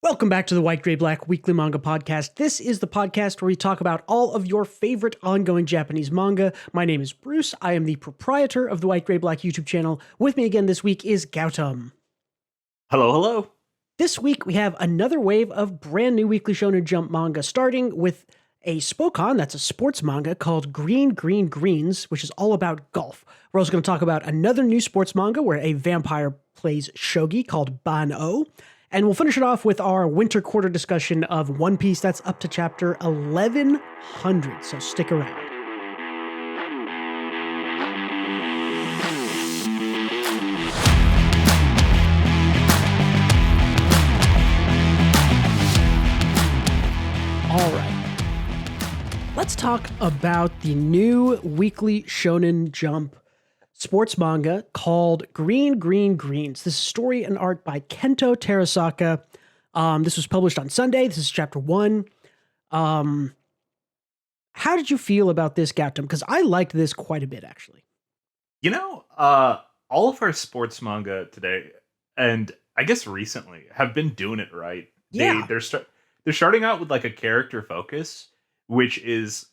Welcome back to the White Gray Black Weekly Manga Podcast. This is the podcast where we talk about all of your favorite ongoing Japanese manga. My name is Bruce. I am the proprietor of the White Gray Black YouTube channel. With me again this week is Gautam. Hello, hello. This week we have another wave of brand new Weekly Shonen Jump manga, starting with a Spokon, that's a sports manga, called Green Green Greens, which is all about golf. We're also going to talk about another new sports manga where a vampire plays shogi called Ban-O. And we'll finish it off with our winter quarter discussion of One Piece. That's up to chapter 1100, so stick around. All right. Let's talk about the new Weekly Shonen Jump sports manga called Green Green Greens. This is story and art by Kento Terasaka. This was published on Sunday. This is chapter 1. How did you feel about this, Gautam? Because I liked this quite a bit, actually. You know, all of our sports manga today, and I guess recently, have been doing it right. Yeah. They're starting out with like a character focus, which is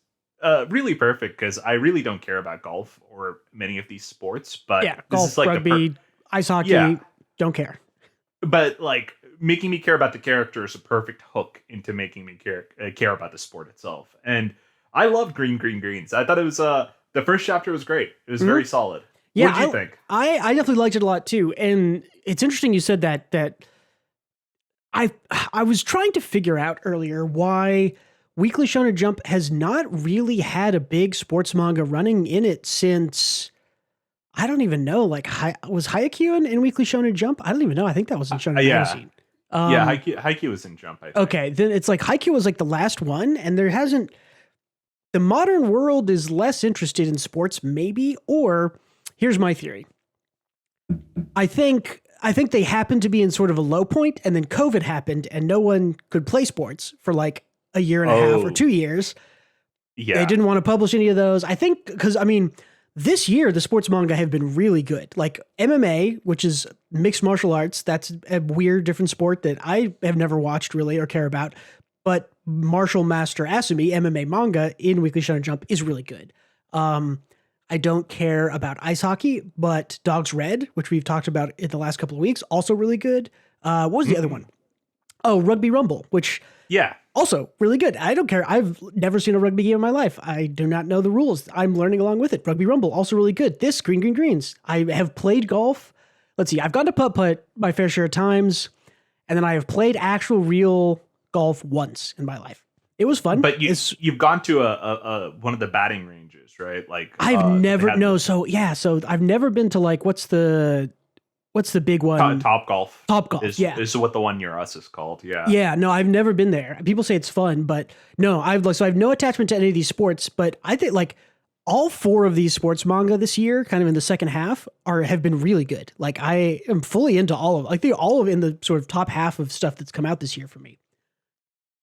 really perfect because I really don't care about golf or many of these sports, but Yeah, this golf, is like rugby, ice hockey, Yeah. don't care. but like making me care about the character is a perfect hook into making me care about the sport itself. And I loved Green Green Greens. I thought it was the first chapter was great. It was very solid. Yeah, What did you think? I definitely liked it a lot too. And it's interesting you said that I was trying to figure out earlier why Weekly Shonen Jump has not really had a big sports manga running in it since, I don't even know, like, was Haikyuu in Weekly Shonen Jump? I don't even know. I think that was in Shonen Yeah. Magazine. Haikyuu was in Jump, I think. Okay, then it's like Haikyuu was like the last one, and there hasn't, the modern world is less interested in sports, maybe, or here's my theory. I think they happened to be in sort of a low point, and then COVID happened, and no one could play sports for like a year and a half or 2 years. Yeah. They didn't want to publish any of those. I think because, I mean, this year the sports manga have been really good. Like MMA, which is mixed martial arts, that's a weird different sport that I have never watched really or care about. But Martial Master Asumi, MMA manga in Weekly Shonen Jump, is really good. I don't care about ice hockey, but Dogs Red, which we've talked about in the last couple of weeks, also really good. What was the other one? Oh, Rugby Rumble, which also really good. I don't care. I've never seen a rugby game in my life. I do not know the rules. I'm learning along with it. Rugby Rumble, also really good. This, Green Green Greens. I have played golf. Let's see. I've gone to putt-putt my fair share of times, and then I have played actual real golf once in my life. It was fun. But you've gone to a one of the batting ranges, right? Like I've never So I've never been to like what's the big one? Top Golf. Top Golf. Is what the one near us is called. Yeah. Yeah. No, I've never been there. People say it's fun, but no, I have no attachment to any of these sports. But I think like all 4 of these sports manga this year, kind of in the second half, have been really good. Like I am fully into all of. Like they're all in the sort of top half of stuff that's come out this year for me.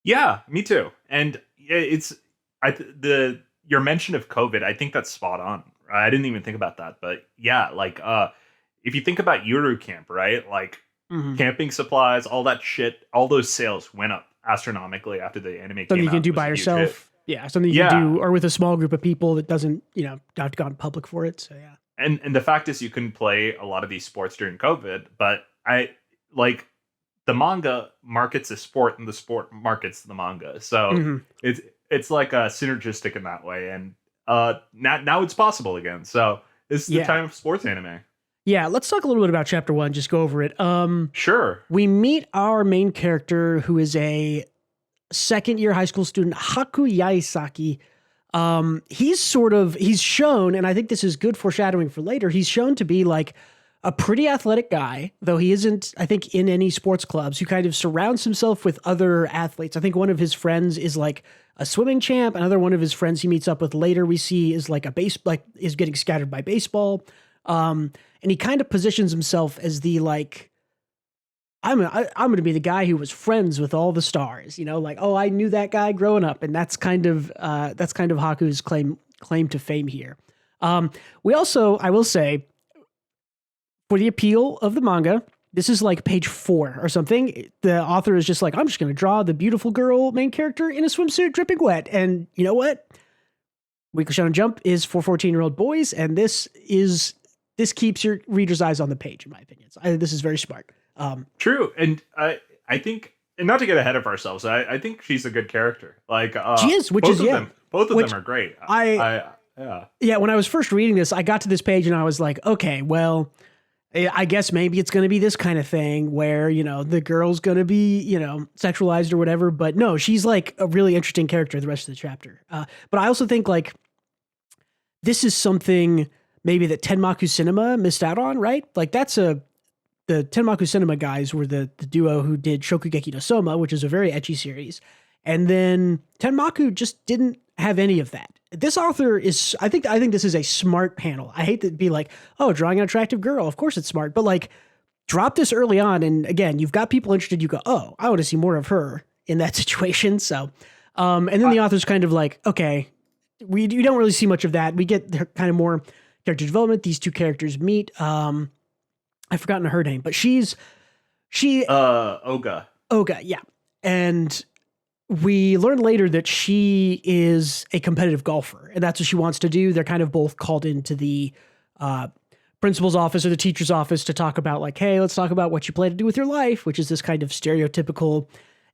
Yeah, me too. And your mention of COVID, I think that's spot on. I didn't even think about that, but yeah, like if you think about Yuru Camp, right? Like camping supplies, all that shit, all those sales went up astronomically after the anime came out. Something you can do by yourself. Yeah, something you can do or with a small group of people that doesn't, not have to go in public for it. So yeah. And the fact is you couldn't play a lot of these sports during COVID, but the manga markets the sport and the sport markets the manga. So it's like synergistic in that way. And now it's possible again. So this is the time of sports anime. Yeah, let's talk a little bit about chapter 1. Just go over it. Sure. We meet our main character, who is a second-year high school student, Haku Yaisaki. He's shown, and I think this is good foreshadowing for later, he's shown to be like a pretty athletic guy, though he isn't, I think, in any sports clubs, who kind of surrounds himself with other athletes. I think one of his friends is like a swimming champ. Another one of his friends he meets up with later we see is like is getting scattered by baseball. And he kind of positions himself as the like, I'm going to be the guy who was friends with all the stars, like, oh, I knew that guy growing up. And that's kind of Haku's claim to fame here. We also, I will say, for the appeal of the manga, This is like page 4 or something. The author is just like, I'm just going to draw the beautiful girl main character in a swimsuit dripping wet. And you know what? Weekly Shonen Jump is for 14-year-old boys, and this keeps your reader's eyes on the page, in my opinion. So this is very smart. True, and I think, and not to get ahead of ourselves, I think she's a good character. Like she is, both of them are great. Yeah. When I was first reading this, I got to this page and I was like, okay, well, I guess maybe it's going to be this kind of thing where, you know, the girl's going to be, you know, sexualized or whatever. But no, she's like a really interesting character the rest of the chapter. But I also think like this is something maybe that Tenmaku Cinema missed out on, right? Like the Tenmaku Cinema guys were the duo who did Shokugeki no Soma, which is a very ecchi series. And then Tenmaku just didn't have any of that. This author is, I think this is a smart panel. I hate to be like, oh, drawing an attractive girl. Of course it's smart. But like, drop this early on. And again, you've got people interested. You go, oh, I want to see more of her in that situation. So, and then the author's kind of like, okay, we don't really see much of that. We get kind of more character development. These two characters meet. I've forgotten her name, but she Oga. Yeah. And we learn later that she is a competitive golfer, and that's what she wants to do. They're kind of both called into the principal's office or the teacher's office to talk about like, hey, let's talk about what you plan to do with your life, which is this kind of stereotypical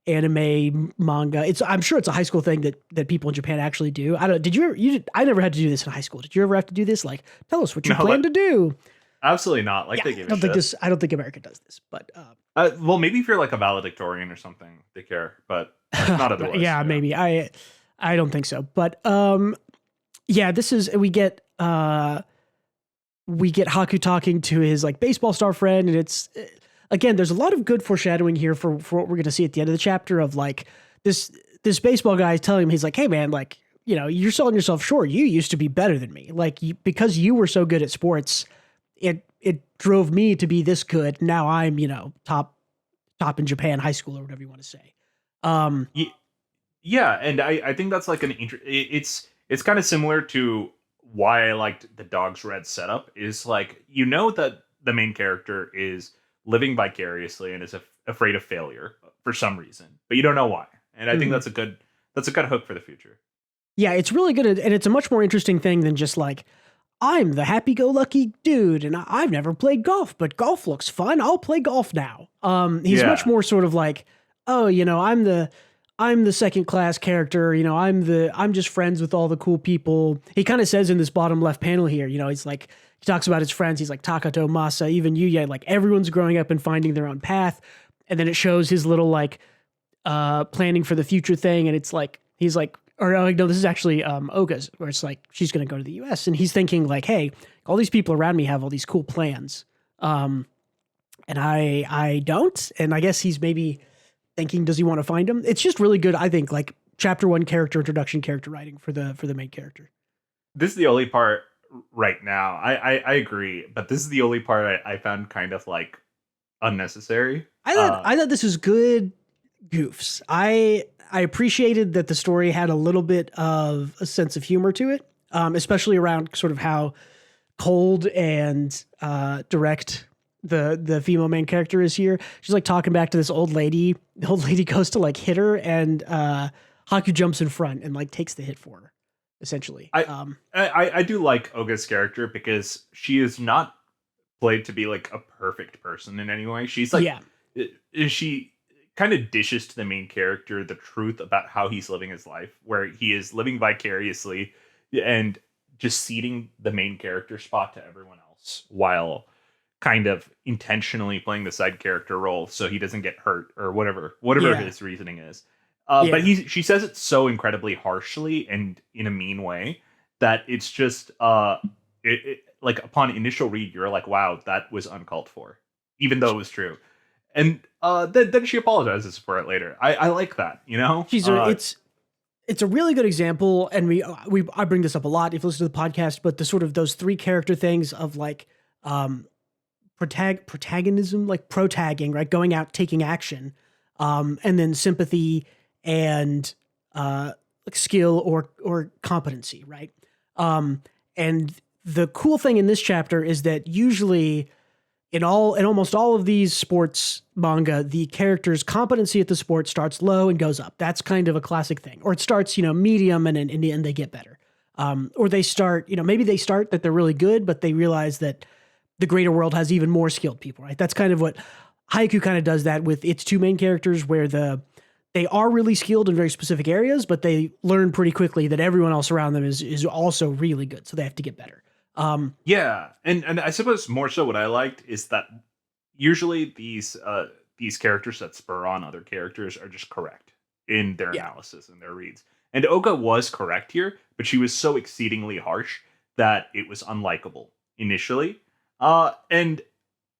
anime manga. I'm sure it's a high school thing that people in Japan actually do. I never had to do this in high school. Did you ever have to do this? Like, tell us what you plan to do. Absolutely not. Like, they give a shit. I don't think America does this, but well, maybe if you're like a valedictorian or something, they care, but not otherwise. Yeah, maybe. I don't think so. But yeah, this is we get Haku talking to his like baseball star friend, and it's again, there's a lot of good foreshadowing here for what we're going to see at the end of the chapter of like this baseball guy is telling him, he's like, hey man, like, you know, you're selling yourself short. You used to be better than me. Like because you were so good at sports, it drove me to be this good. Now I'm, you know, top in Japan high school or whatever you want to say. Yeah, and I think that's like it's kind of similar to why I liked the Dog's Red setup is like, you know, that the main character is living vicariously and is afraid of failure for some reason, but you don't know why. And I think that's a good hook for the future. Yeah, it's really good, and it's a much more interesting thing than just like, I'm the happy-go-lucky dude, and I've never played golf, but golf looks fun. I'll play golf now. He's much more sort of like, oh, you know, I'm the second-class character. You know, I'm just friends with all the cool people. He kind of says in this bottom left panel here, you know, he's like, he talks about his friends. He's like Takato, Masa, even Yuya. Like everyone's growing up and finding their own path. And then it shows his little like planning for the future thing, and it's like he's like. Or no, this is actually Oga's, where it's like she's going to go to the U.S. and he's thinking like, hey, all these people around me have all these cool plans, and I don't. And I guess he's maybe thinking, does he want to find them? It's just really good, I think. Like chapter 1 character introduction, character writing for the main character. This is the only part right now. I agree, but this is the only part I found kind of like unnecessary. I thought this was good goofs. I appreciated that the story had a little bit of a sense of humor to it, especially around sort of how cold and direct the female main character is here. She's like talking back to this old lady. The old lady goes to like hit her, and Haku jumps in front and like takes the hit for her, essentially. I do like Oga's character because she is not played to be like a perfect person in any way. She's like, she kind of dishes to the main character the truth about how he's living his life, where he is living vicariously and just ceding the main character spot to everyone else while kind of intentionally playing the side character role so he doesn't get hurt or whatever his reasoning is. But she says it so incredibly harshly and in a mean way that it's just like upon initial read, you're like, wow, that was uncalled for, even though it was true. And then she apologizes for it later. I like that, you know? It's a really good example, and I bring this up a lot if you listen to the podcast, but the sort of those three character things of like protagonism, like protagging, right? Going out, taking action, and then sympathy and like skill or competency, right? And the cool thing in this chapter is that usually in almost all of these sports manga, the character's competency at the sport starts low and goes up. That's kind of a classic thing. Or it starts, medium and in the end they get better. Or they start, maybe they start that they're really good, but they realize that the greater world has even more skilled people, right? That's kind of what Haiku kind of does that with its two main characters, where they are really skilled in very specific areas, but they learn pretty quickly that everyone else around them is also really good, so they have to get better. Yeah, and I suppose more so what I liked is that usually these characters that spur on other characters are just correct in their analysis and their reads. And Oga was correct here, but she was so exceedingly harsh that it was unlikable initially. And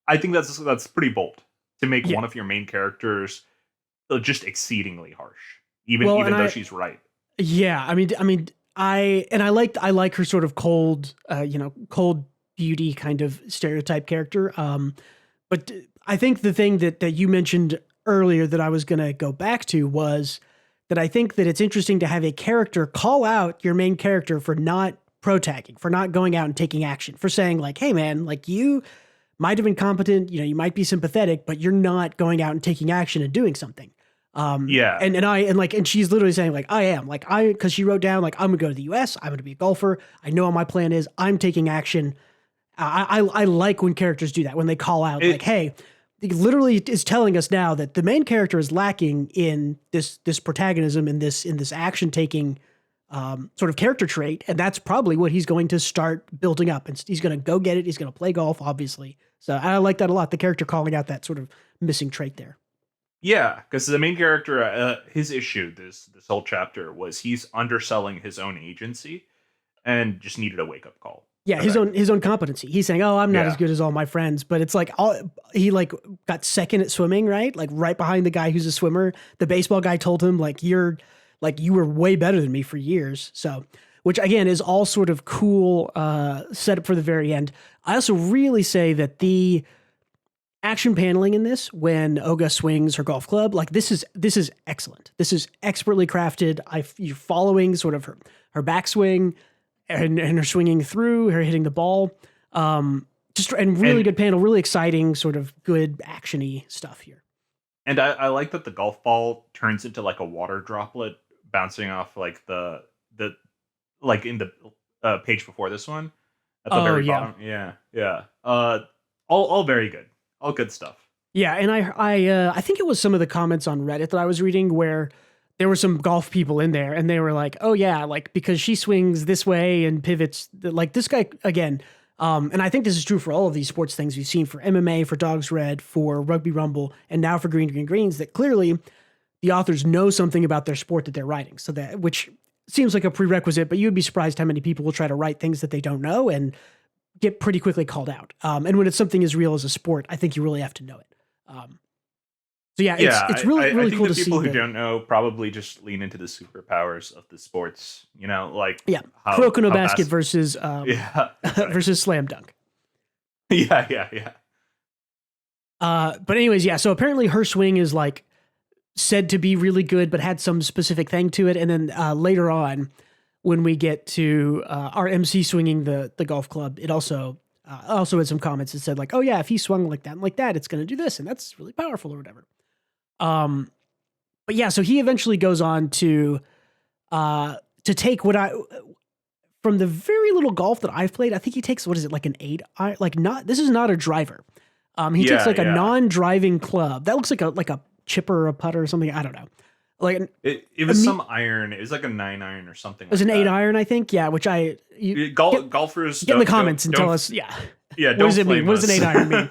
I think that's pretty bold to make one of your main characters just exceedingly harsh, even though she's right. Yeah, I mean, I like her sort of cold beauty kind of stereotype character. But I think the thing that you mentioned earlier that I was going to go back to was that I think that it's interesting to have a character call out your main character for not pro-tagging, for not going out and taking action, for saying like, hey man, like you might have been competent, you might be sympathetic, but you're not going out and taking action and doing something. And she's literally saying like, I am like, cause she wrote down like, I'm gonna go to the US, I'm gonna be a golfer. I know what my plan is. I'm taking action. I like when characters do that, when they call out like, hey, it literally is telling us now that the main character is lacking in this protagonism, in this action taking sort of character trait. And that's probably what he's going to start building up. And he's going to go get it. He's going to play golf, obviously. So I like that a lot. The character calling out that sort of missing trait there. Yeah, because the main character, his issue this whole chapter was he's underselling his own agency and just needed a wake up call. Yeah, his own competency. He's saying, "Oh, I'm not as good as all my friends," but it's like he like got second at swimming, right? Like right behind the guy who's a swimmer. The baseball guy told him like you were way better than me for years. So, which again is all sort of cool setup for the very end. I also really say that the action paneling in this, when Oga swings her golf club, like this is excellent. This is expertly crafted. You're following sort of her backswing. And her swinging through, her hitting the ball, and really good panel, really exciting, sort of good actiony stuff here. And I like that the golf ball turns into like a water droplet bouncing off like the like in the page before this one at the very bottom. Yeah. All very good, all good stuff. Yeah, and I think it was some of the comments on Reddit that I was reading where there were some golf people in there and they were like, oh yeah, like because she swings this way and pivots like this guy again. And I think this is true for all of these sports things we've seen for MMA, for Dogs Red, for Rugby Rumble, and now for Green Greens, that clearly the authors know something about their sport that they're writing. So that, which seems like a prerequisite, but you'd be surprised how many people will try to write things that they don't know and get pretty quickly called out. And when it's something as real as a sport, I think you really have to know it. So it's really I think cool to see. People who don't know probably just lean into the superpowers of the sports. Like Kuroko no Basket versus versus Slam Dunk. Yeah. But anyways, so apparently her swing is like said to be really good, but had some specific thing to it. And then later on, when we get to our MC swinging the golf club, it also had some comments that said like, oh yeah, if he swung like that and like that, it's going to do this, and that's really powerful or whatever. But yeah, so he eventually goes on to take from the very little golf that I've played, I think he takes, what is it, like an 8? This is not a driver. He takes like a non-driving club. That looks like a chipper or a putter or something. I don't know. Like it was some iron. It was like a 9 iron or something. It was an 8 iron, I think. Yeah, which golfers get in the comments and tell us. Yeah. What does it mean? What does an 8 iron mean?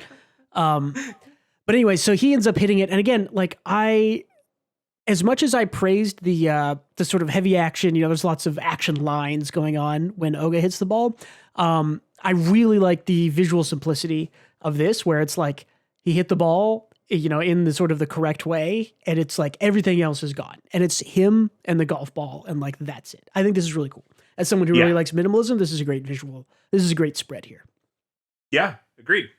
But anyway, so he ends up hitting it, and again, like as much as I praised the sort of heavy action, there's lots of action lines going on when Oga hits the ball. I really like the visual simplicity of this, where it's like he hit the ball, in the sort of the correct way, and it's like everything else is gone, and it's him and the golf ball, and like that's it. I think this is really cool. As someone who really likes minimalism, this is a great visual. This is a great spread here. Yeah, agreed.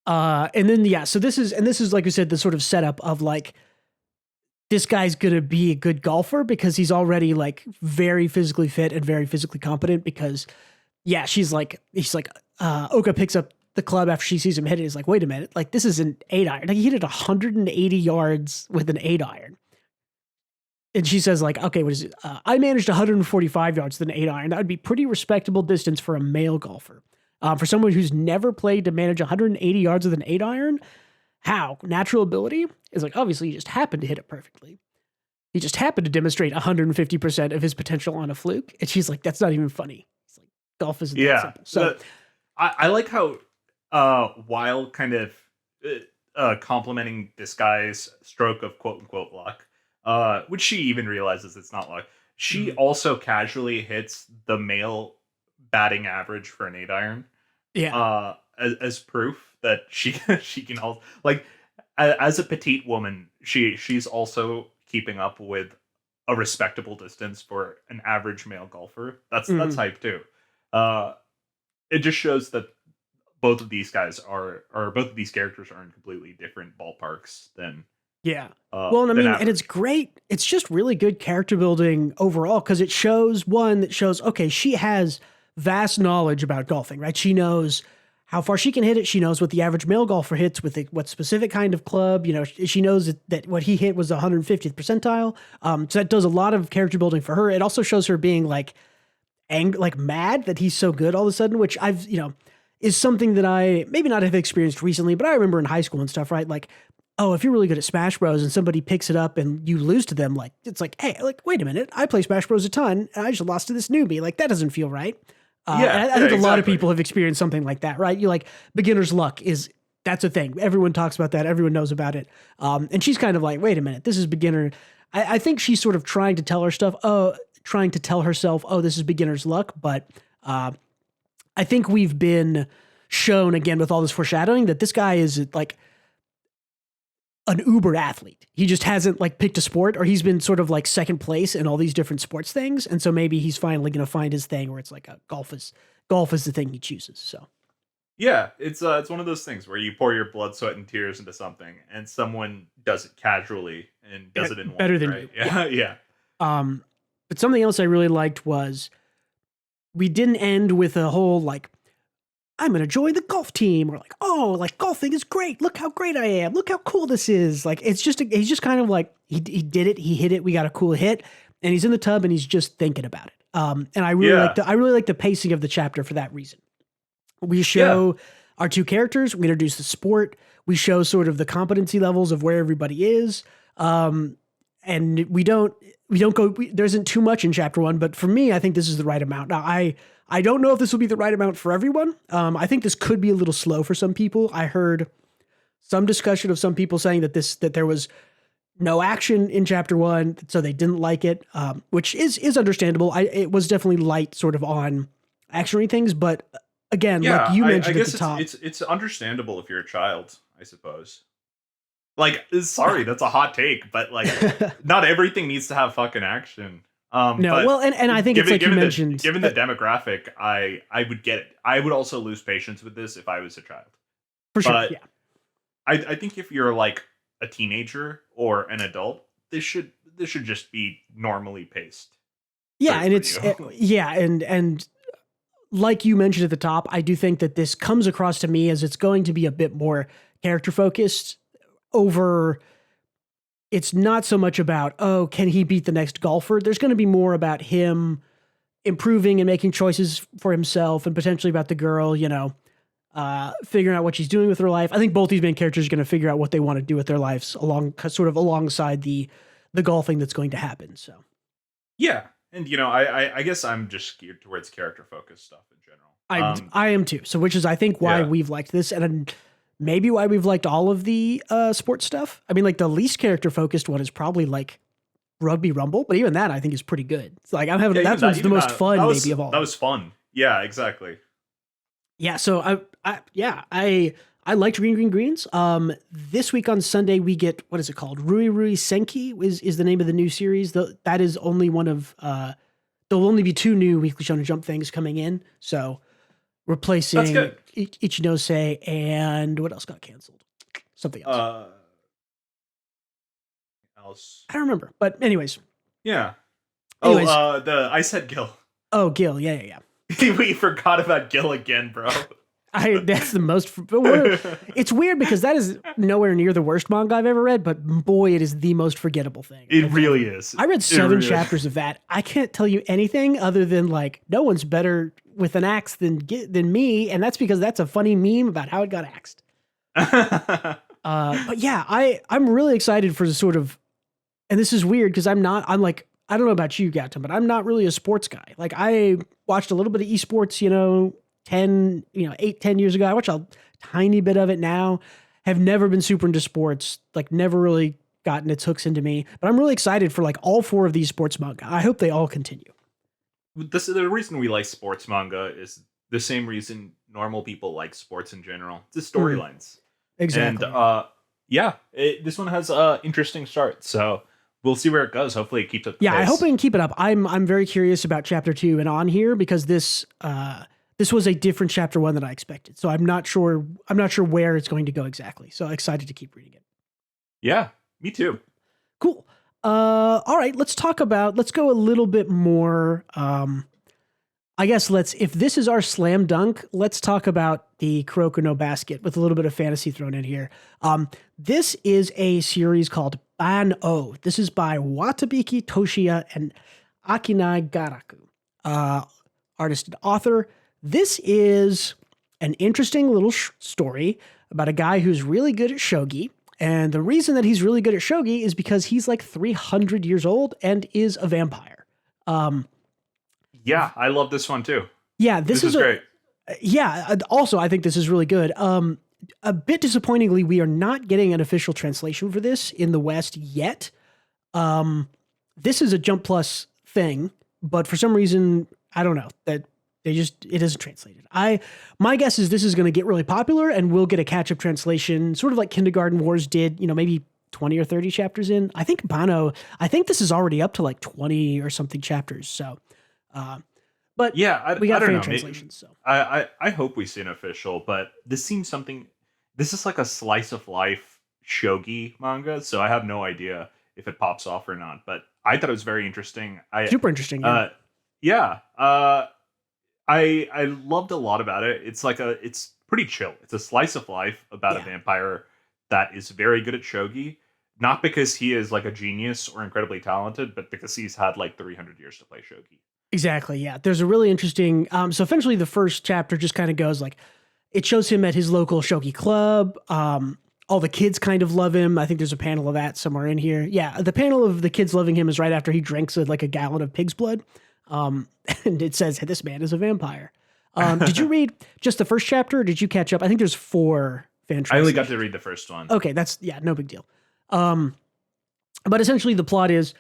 And then so this is like you said, the sort of setup of like this guy's gonna be a good golfer because he's already like very physically fit and very physically competent. Because he's like Oka picks up the club after she sees him hit it is like, wait a minute, like this is an 8-iron. Like he hit it 180 yards with an 8-iron. And she says like, okay, what is it? I managed 145 yards with an 8-iron. That would be pretty respectable distance for a male golfer. For someone who's never played to manage 180 yards with an 8-iron, how? Natural ability is like, obviously, he just happened to hit it perfectly. He just happened to demonstrate 150% of his potential on a fluke. And she's like, that's not even funny. It's like, golf isn't that simple. So I like how, while kind of complimenting this guy's stroke of quote unquote luck, which she even realizes it's not luck, she also casually hits the male batting average for an 8-iron. Yeah. As proof that she can also, like, as a petite woman, she's also keeping up with a respectable distance for an average male golfer. That's hype too. It just shows that both of these guys both of these characters are in completely different ballparks than. Yeah. Well, and I mean, and it's great. It's just really good character building overall because it shows okay, she has vast knowledge about golfing, right? She knows how far she can hit it. She knows what the average male golfer hits with what specific kind of club. You know, she knows that what he hit was 150th percentile. So that does a lot of character building for her. It also shows her being like mad that he's so good all of a sudden, which is something that I maybe not have experienced recently, but I remember in high school and stuff, right? Like, oh, if you're really good at Smash Bros and somebody picks it up and you lose to them, like, it's like, hey, like, wait a minute, I play Smash Bros a ton and I just lost to this newbie. Like, that doesn't feel right. I think a lot of people have experienced something like that, right? You like beginner's luck that's a thing. Everyone talks about that. Everyone knows about it. And she's kind of like, wait a minute, this is beginner. I think she's sort of trying to tell herself, oh, this is beginner's luck. But I think we've been shown again with all this foreshadowing that this guy is like an uber athlete. He just hasn't like picked a sport, or he's been sort of like second place in all these different sports things. And so maybe he's finally going to find his thing where it's like golf is the thing he chooses. So yeah, it's one of those things where you pour your blood, sweat, and tears into something, and someone does it casually and does it in better one, than right? you. Yeah. But something else I really liked was we didn't end with a whole like, I'm going to join the golf team, or like, oh, like golfing is great. Look how great I am. Look how cool this is. Like, he's just kind of like, he did it. He hit it. We got a cool hit, and he's in the tub and he's just thinking about it. And I really like the pacing of the chapter for that reason. We show our two characters. We introduce the sport. We show sort of the competency levels of where everybody is. And we don't go, there isn't too much in chapter 1, but for me, I think this is the right amount. Now, I don't know if this will be the right amount for everyone. I think this could be a little slow for some people. I heard some discussion of some people saying that there was no action in chapter 1, so they didn't like it, which is understandable. It was definitely light sort of on actionary things, but again, like you mentioned I at guess the top. it's understandable if you're a child, I suppose. Like, sorry, that's a hot take, but like, not everything needs to have fucking action. Well, and I think it's like you mentioned. Given the demographic, I would get it. I would also lose patience with this if I was a child. For sure, but yeah. I think if you're like a teenager or an adult, this should just be normally paced. Yeah, and and like you mentioned at the top, I do think that this comes across to me as it's going to be a bit more character focused over. It's not so much about, oh, can he beat the next golfer? There's going to be more about him improving and making choices for himself, and potentially about the girl, figuring out what she's doing with her life. I think both these main characters are going to figure out what they want to do with their lives alongside the golfing that's going to happen. So, yeah. And, I guess I'm just geared towards character focused stuff in general. I am too. So, which is, I think, why we've liked this, and maybe why we've liked all of the sports stuff. I mean, like the least character focused one is probably like Rugby Rumble, but even that I think is pretty good. It's like I'm having that's the most fun maybe of all. That was fun. Yeah, exactly. Yeah, so I liked Green Greens. This week on Sunday we get, what is it called? Rui Rui Senki is the name of the new series. That is only one of there'll only be 2 new Weekly Shonen Jump things coming in. So replacing Ichinose, and what else got canceled? Something else. I don't remember. But anyways. Yeah. I said Gil. Oh, Gil. Yeah. We forgot about Gil again, bro. That's the most. It's weird because that is nowhere near the worst manga I've ever read, but boy, it is the most forgettable thing. It really is. I read 7 chapters of that. I can't tell you anything other than like no one's better with an axe than me, and that's because that's a funny meme about how it got axed. But yeah, I'm really excited for the sort of, and this is weird because I'm like, I don't know about you, Gatum, but I'm not really a sports guy. Like I watched a little bit of esports, 8-10 years ago. I watch a tiny bit of it now. Have never been super into sports, like never really gotten its hooks into me. But I'm really excited for like all 4 of these sports manga. I hope they all continue. The reason we like sports manga is the same reason normal people like sports in general. It's the storylines. Exactly. And this one has an interesting start. So we'll see where it goes. Hopefully it keeps up. Yeah, I hope it can keep it up. I'm very curious about chapter 2 and on here because this was a different chapter 1 than I expected. So I'm not sure where it's going to go exactly. So excited to keep reading it. Yeah, me too. Cool. All right, let's go a little bit more. I guess if this is our slam dunk, let's talk about the Kuroko no Basket with a little bit of fantasy thrown in here. This is a series called Ban-O. This is by Watabiki Toshiya and Akinai Garaku. Artist and author. This is an interesting little story about a guy who's really good at shogi. And the reason that he's really good at shogi is because he's like 300 years old and is a vampire. Yeah, I love this one too. Yeah, this is great. Yeah, also I think this is really good. A bit disappointingly, we are not getting an official translation for this in the West yet. This is a Jump Plus thing, but for some reason, I don't know, that it isn't translated. My guess is this is going to get really popular and we'll get a catch-up translation, sort of like Kindergarten Wars did, maybe 20 or 30 chapters in. I think this is already up to like 20 or something chapters. So, but yeah, we got I don't fan know. translations. So I hope we see an official, but this is like a slice of life shogi manga. So I have no idea if it pops off or not, but I thought it was very interesting. Super interesting. Yeah. I loved a lot about it. It's pretty chill. It's a slice of life about a vampire that is very good at shogi, not because he is like a genius or incredibly talented, but because he's had like 300 years to play shogi. Exactly. Yeah. There's a really interesting, so eventually the first chapter just kind of goes like, it shows him at his local shogi club. All the kids kind of love him. I think there's a panel of that somewhere in here. Yeah. The panel of the kids loving him is right after he drinks like a gallon of pig's blood. And it says, hey, this man is a vampire. Did you read just the first chapter or did you catch up? I think there's 4 fan translations. I only got to read the first one. Okay. No big deal. But essentially the plot is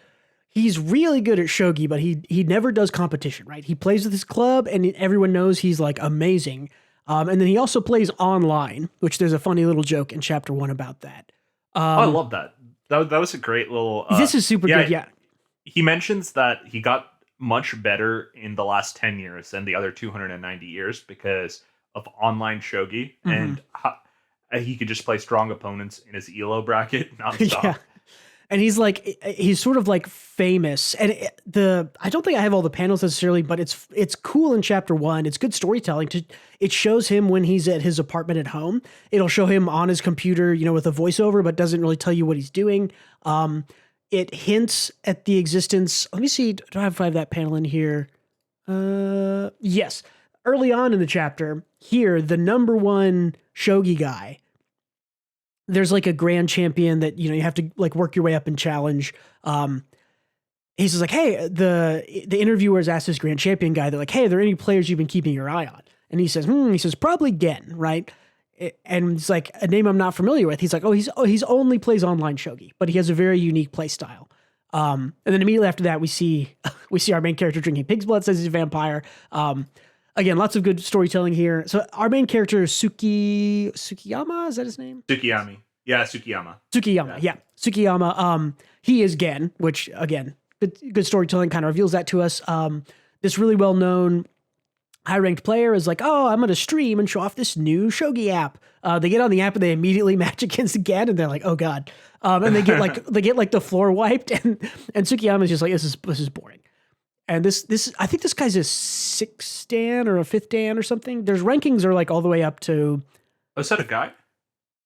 he's really good at shogi, but he never does competition, right? He plays with his club and everyone knows he's like amazing. And then he also plays online, which there's a funny little joke in chapter 1 about that. I love that. That was a great little... this is super good, yeah. He mentions that he got much better in the last 10 years than the other 290 years because of online shogi. And he could just play strong opponents in his ELO bracket nonstop. Yeah. And he's sort of like famous. And I don't think I have all the panels necessarily, but it's cool in chapter 1. It's good storytelling. It shows him when he's at his apartment at home. It'll show him on his computer, with a voiceover, but doesn't really tell you what he's doing. It hints at the existence. Let me see. Do I have that panel in here? Yes. Early on in the chapter, here, the number 1 shogi guy, there's like a grand champion that, you have to like work your way up and challenge. He says like, hey, the interviewers asked this grand champion guy, they're like, hey, are there any players you've been keeping your eye on? And he says, probably Gen, right? And it's like a name I'm not familiar with. He's like, he's only plays online shogi, but he has a very unique play style. And then immediately after that, we see our main character drinking pig's blood, says he's a vampire. Again, lots of good storytelling here. So our main character is Sukiyama, is that his name? Tsukiyami. Yeah, Tsukiyama. Tsukiyama. He is Gen, which again, good storytelling kind of reveals that to us. This really well-known high-ranked player is like, oh, I'm going to stream and show off this new shogi app. They get on the app and they immediately match against Gen, and they're like, oh god. And they get like the floor wiped, and Tsukiyama is just like, this is boring. And this I think this guy's a 6th Dan or a 5th Dan or something. There's rankings are like all the way up to. Oh, is that a guy?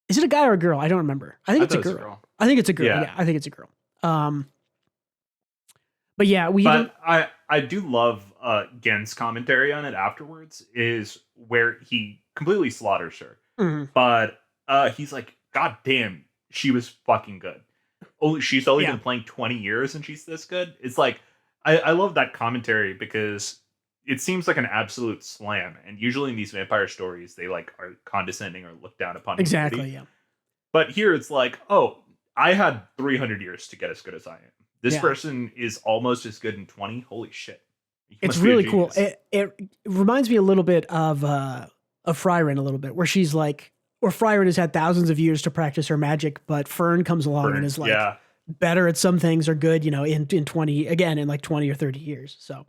Is it a guy or a girl? I don't remember. I think it's a girl. I think it's a girl. Yeah, I think it's a girl. But yeah, But I do love Gen's commentary on it afterwards, is where he completely slaughters her. Mm-hmm. But he's like, God damn, she was fucking good. Oh, she's only been playing 20 years and she's this good. It's like, I love that commentary because it seems like an absolute slam. And usually in these vampire stories, they like are condescending or look down upon exactly. humanity. Yeah. But here it's like, oh, I had 300 years to get as good as I am. This person is almost as good in 20. Holy shit. It's really cool. It reminds me a little bit of Frieren a little bit, where she's like, where Frieren has had thousands of years to practice her magic, but Fern comes along and is like better at some things or good, you know, in 20, again, in like 20 or 30 years. So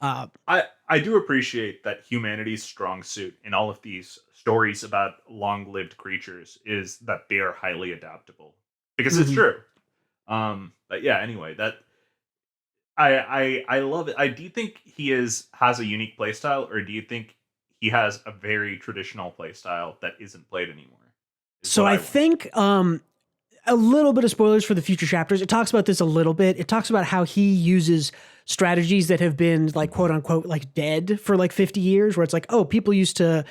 I do appreciate that humanity's strong suit in all of these stories about long-lived creatures is that they are highly adaptable, because it's true. But yeah, anyway, that I love it. Do you think he has a unique playstyle, or do you think he has a very traditional playstyle that isn't played anymore? So I think a little bit of spoilers for the future chapters. It talks about this a little bit. It talks about how he uses strategies that have been like quote unquote like dead for like 50 years, where it's like, oh, people used to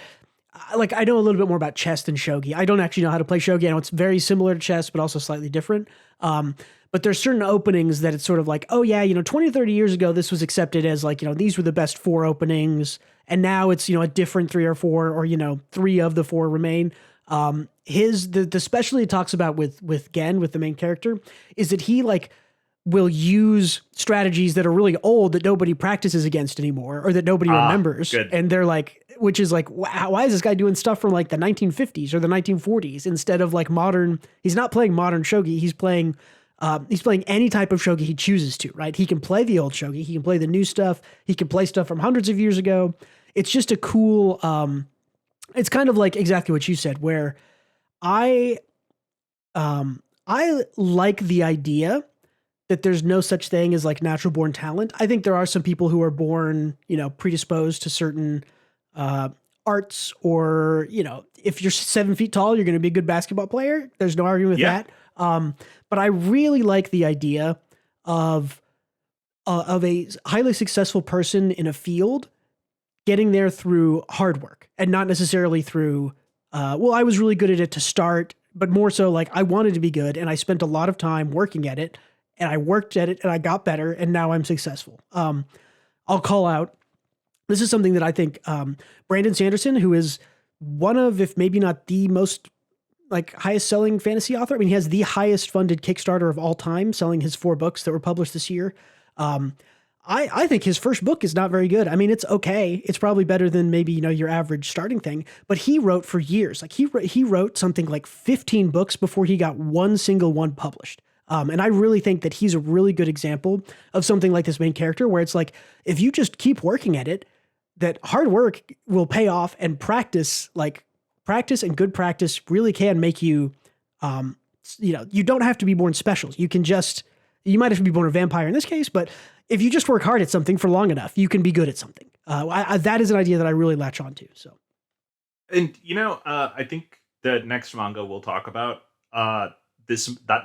like, I know a little bit more about chess than shogi. I don't actually know how to play shogi. I know it's very similar to chess, but also slightly different. But there's certain openings that it's sort of like, oh yeah, you know, 20 or 30 years ago, this was accepted as like, you know, these were the best 4 openings. And now it's, you know, a different 3 or 4, or, you know, 3 of the 4 remain. The specialty it talks about with Gen, with the main character, is that he like will use strategies that are really old that nobody practices against anymore, or that nobody remembers. Good. And they're like, which is like, why is this guy doing stuff from like the 1950s or the 1940s instead of like modern? He's not playing modern shogi. He's playing any type of shogi he chooses to, right? He can play the old shogi. He can play the new stuff. He can play stuff from hundreds of years ago. It's just a cool, it's kind of like exactly what you said, where I like the idea that there's no such thing as like natural born talent. I think there are some people who are born, you know, predisposed to certain arts, or, you know, if you're 7 feet tall, you're going to be a good basketball player. There's no argument with that. But I really like the idea of a highly successful person in a field getting there through hard work, and not necessarily through, well, I was really good at it to start, but more so like I wanted to be good and I spent a lot of time working at it, and I worked at it and I got better, and now I'm successful. I'll call out, this is something that I think Brandon Sanderson, who is one of, if maybe not the most like highest selling fantasy author. I mean, he has the highest funded Kickstarter of all time, selling his 4 books that were published this year. I think his first book is not very good. I mean, it's okay. It's probably better than maybe, you know, your average starting thing, but he wrote for years. Like he wrote something like 15 books before he got one single one published. And I really think that he's a really good example of something like this main character, where it's like, if you just keep working at it, that hard work will pay off, and practice and good practice really can make you, you know, you don't have to be born special. You might have to be born a vampire in this case, but if you just work hard at something for long enough, you can be good at something. That is an idea that I really latch onto. So, and you know, I think the next manga we'll talk about, that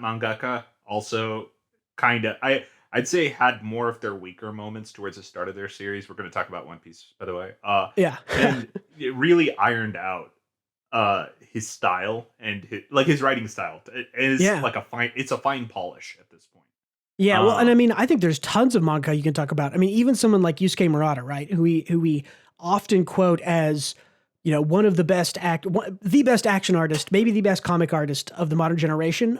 mangaka also kind of, I'd say had more of their weaker moments towards the start of their series. We're going to talk about One Piece, by the way. Yeah, and it really ironed out his style and his writing style. It is like it's a fine polish at this point. Yeah, well, and I mean, I think there's tons of manga you can talk about. I mean, even someone like Yusuke Murata, right, who we often quote as, you know, one of the best the best action artist, maybe the best comic artist of the modern generation.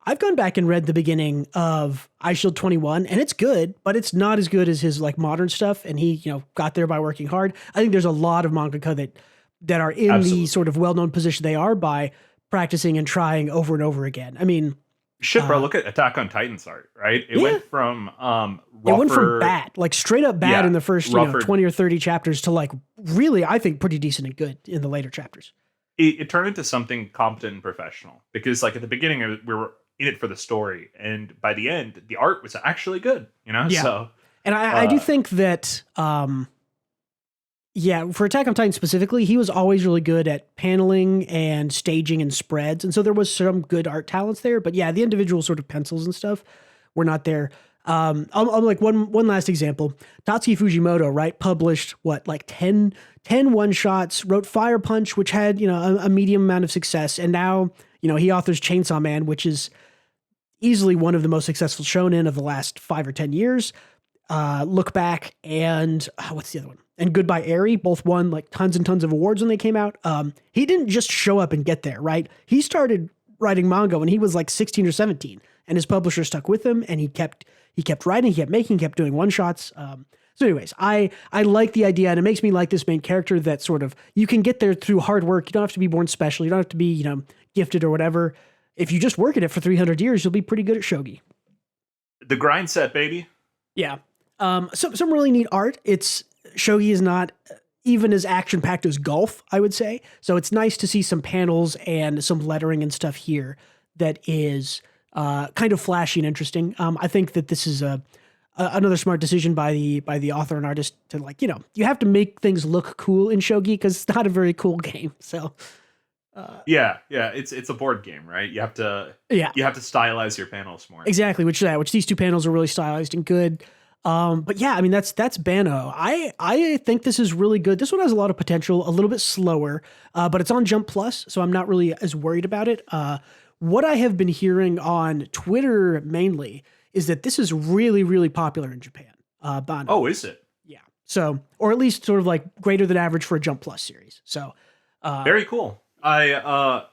I've gone back and read the beginning of Eyeshield 21, and it's good, but it's not as good as his like modern stuff. And he, you know, got there by working hard. I think there's a lot of mangaka that are in the sort of well-known position they are by practicing and trying over and over again. I mean, shit, bro, look at Attack on Titan's art, right? It went from it went from bad, like straight up bad in the first 20 or 30 chapters to like really, I think, pretty decent and good in the later chapters. It turned into something competent and professional, because like at the beginning we were in it for the story, and by the end the art was actually good, you know. Yeah. So And I do think that, yeah, for Attack on Titan specifically, he was always really good at paneling and staging and spreads. And so there was some good art talents there. But yeah, the individual sort of pencils and stuff were not there. I'm like one last example. Tatsuki Fujimoto, right, published what, like 10 one-shots, wrote Fire Punch, which had, a medium amount of success. And now, he authors Chainsaw Man, which is easily one of the most successful shonen of the last 5 or 10 years. Look Back and what's the other one? And Goodbye Eri both won like tons and tons of awards when they came out. He didn't just show up and get there, right? He started writing manga when he was like 16 or 17, and his publisher stuck with him, and he kept writing, he kept making, kept doing one shots. So anyways, I like the idea, and it makes me like this main character that sort of, you can get there through hard work. You don't have to be born special. You don't have to be, gifted or whatever. If you just work at it for 300 years, you'll be pretty good at shogi. The grind set, baby. Yeah. Some really neat art. Shogi is not even as action-packed as golf, I would say. So it's nice to see some panels and some lettering and stuff here that is kind of flashy and interesting. I think that this is another smart decision by the author and artist to, like, you have to make things look cool in shogi because it's not a very cool game. So yeah, it's a board game, right? You have to stylize your panels more. Exactly, which these two panels are really stylized and good. But yeah, I mean, that's Banno. I think this is really good. This one has a lot of potential, a little bit slower, but it's on Jump Plus, so I'm not really as worried about it. What I have been hearing on Twitter mainly is that this is really, really popular in Japan. Banno. Oh, is it? Yeah. So, or at least sort of like greater than average for a Jump Plus series. So, very cool. I'm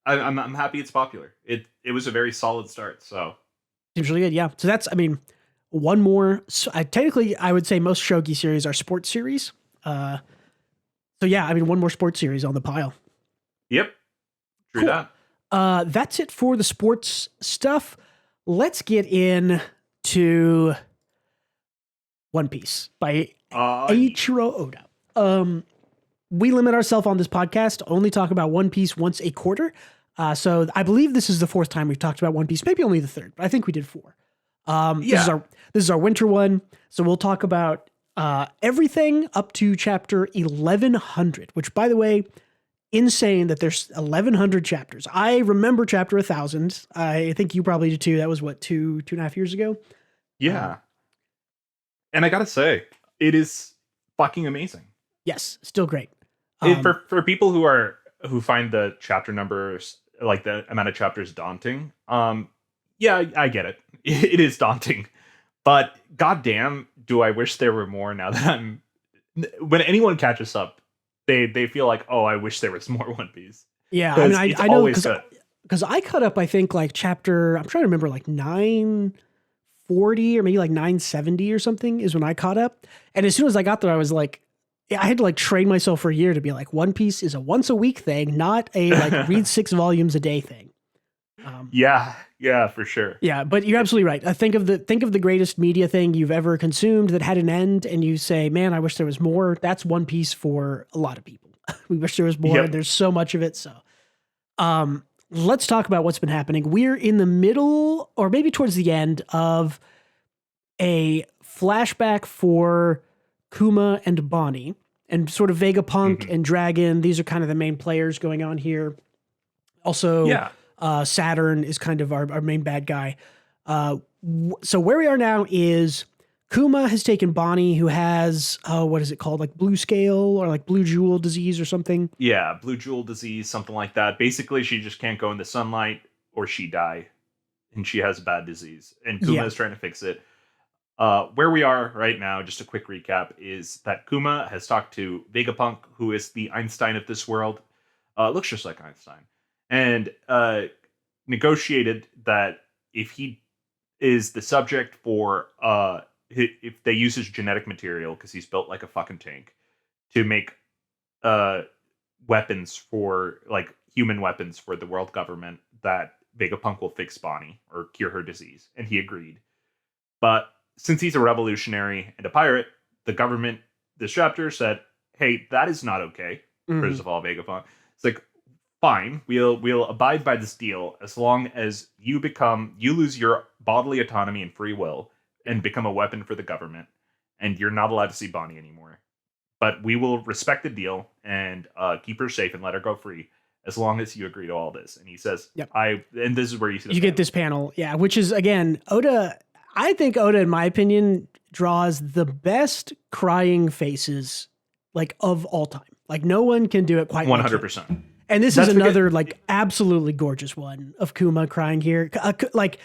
happy it's popular. It was a very solid start. So seems really good. Yeah. So that's, I mean, one more. So technically, I would say most shogi series are sports series. So yeah, I mean, one more sports series on the pile. Yep. True cool. That. That's it for the sports stuff. Let's get into One Piece by Eiichiro Oda. We limit ourselves on this podcast to only talk about One Piece once a quarter. So I believe this is the 4th time we've talked about One Piece, maybe only the 3rd, but I think we did 4. This is our winter one. So we'll talk about everything up to chapter 1100, which, by the way, insane that there's 1100 chapters. I remember chapter 1000. I think you probably did too. That was what, 2.5 years ago? Yeah. And I gotta say, it is fucking amazing. Yes, still great. For people who find the chapter numbers, like the amount of chapters, daunting, yeah, I get it. It is daunting, but goddamn, do I wish there were more. Now that when anyone catches up, they feel like, oh, I wish there was more One Piece. Yeah, I mean, I know because I cut up, I think, like chapter, I'm trying to remember, like 940 or maybe like 970 or something is when I caught up. And as soon as I got there, I was like, I had to like train myself for a year to be like, One Piece is a once a week thing, not a like read 6 volumes a day thing. Yeah, for sure. Yeah, but you're absolutely right. Think of the greatest media thing you've ever consumed that had an end, and you say, man, I wish there was more. That's One Piece for a lot of people. We wish there was more. Yep. There's so much of it. So let's talk about what's been happening. We're in the middle, or maybe towards the end, of a flashback for Kuma and Bonnie, and sort of Vegapunk and Dragon. These are kind of the main players going on here. Also, Saturn is kind of our main bad guy. So where we are now is Kuma has taken Bonnie, who has, what is it called? Like blue scale or like blue jewel disease or something. Yeah, blue jewel disease, something like that. Basically, she just can't go in the sunlight or she die. And she has a bad disease. And Kuma is trying to fix it. Where we are right now, just a quick recap, is that Kuma has talked to Vegapunk, who is the Einstein of this world. Looks just like Einstein. And negotiated that if he is the subject for, if they use his genetic material, because he's built like a fucking tank, to make weapons for, like, human weapons for the world government, that Vegapunk will fix Bonnie or cure her disease. And he agreed. But since he's a revolutionary and a pirate, the government, this chapter, said, hey, that is not okay. First of all, Vegapunk. It's like, fine, we'll abide by this deal as long as you lose your bodily autonomy and free will, and become a weapon for the government, and you're not allowed to see Bonnie anymore. But we will respect the deal and keep her safe and let her go free as long as you agree to all this. And he says, Yep. and this is where you see you get this panel. Yeah. Which is, again, Oda, I think Oda, in my opinion, draws the best crying faces like of all time. Like no one can do it quite 100%. And this is another like absolutely gorgeous one of Kuma crying here. Like,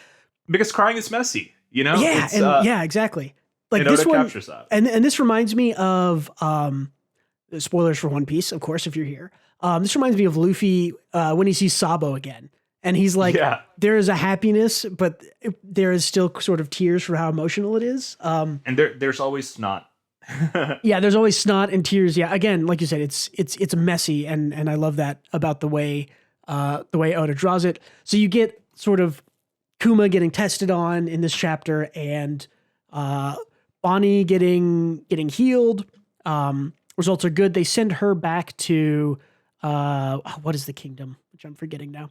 because crying is messy, you know? Yeah. Yeah, exactly. Like and this Oda one captures that. And this reminds me of, spoilers for One Piece, of course, if you're here. This reminds me of Luffy when he sees Sabo again. And he's like, there is a happiness, but there is still sort of tears for how emotional it is. And there's always snot. Yeah, there's always snot and tears. Yeah, again, like you said, it's messy, and I love that about the way Oda draws it. So you get sort of Kuma getting tested on in this chapter, and Bonnie getting healed. Results are good. They send her back to what is the kingdom, which I'm forgetting now.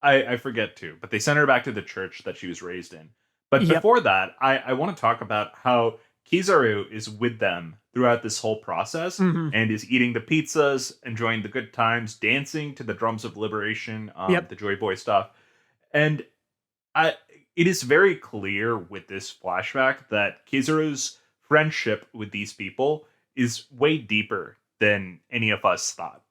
I forget too, but they sent her back to the church that she was raised in. But before that, I want to talk about how Kizaru is with them throughout this whole process and is eating the pizzas, enjoying the good times, dancing to the drums of liberation, the Joy Boy stuff. And it is very clear with this flashback that Kizaru's friendship with these people is way deeper than any of us thought.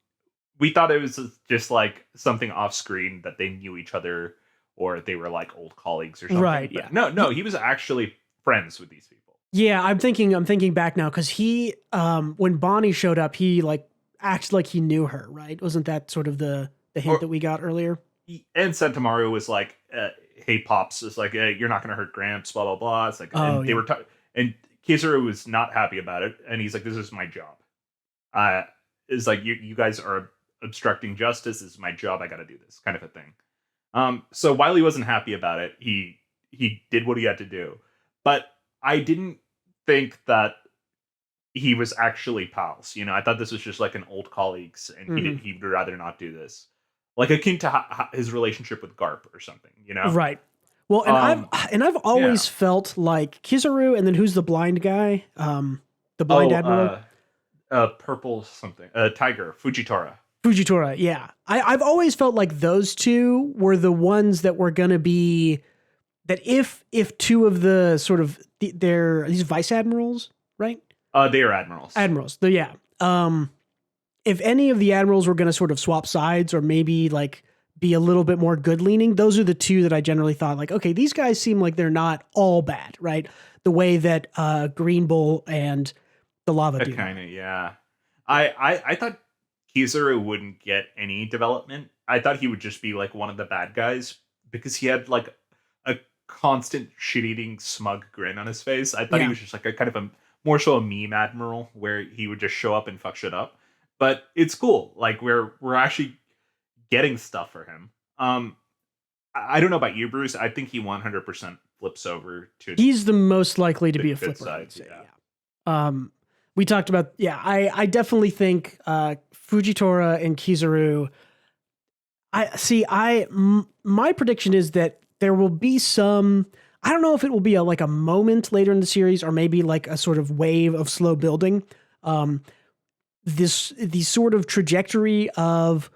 We thought it was just like something off screen that they knew each other or they were like old colleagues or something. Right. But no, he was actually friends with these people. Yeah, I'm thinking back now because he, when Bonnie showed up, he like acted like he knew her, right? Wasn't that sort of the hint that we got earlier? And Sentamaru was like, "Hey, pops," it's like, "You're not going to hurt Gramps," blah blah blah. It's like, they were, and Kizaru was not happy about it, and he's like, "This is my job." It's like you guys are obstructing justice. This is my job. I got to do this, kind of a thing. So while he wasn't happy about it, he did what he had to do, but I didn't think that he was actually pals. You know, I thought this was just like an old colleagues, and he'd rather not do this, like akin to his relationship with Garp or something. You know, right? Well, and I've always felt like Kizaru, and then who's the blind guy? The blind admiral, purple something, Tiger Fujitora. Fujitora, yeah. I've always felt like those two were the ones that were going to be that if two of the sort of they're these vice admirals, right? They are admirals. Admirals. If any of the admirals were going to sort of swap sides or maybe like be a little bit more good leaning, those are the two that I generally thought like, okay, these guys seem like they're not all bad, right? The way that Green Bull and the Lava do. Kind of, yeah. I thought Kizaru wouldn't get any development. I thought he would just be like one of the bad guys because he had like a constant shit-eating smug grin on his face. I thought he was just like a kind of a more so a meme admiral where he would just show up and fuck shit up. But it's cool. Like we're actually getting stuff for him. I don't know about you, Bruce. I think he 100% flips over to. He's the most likely to be a flipper. Side, we talked about, I definitely think Fujitora and Kizaru. My prediction is that there will be some, I don't know if it will be like a moment later in the series or maybe like a sort of wave of slow building. The sort of trajectory of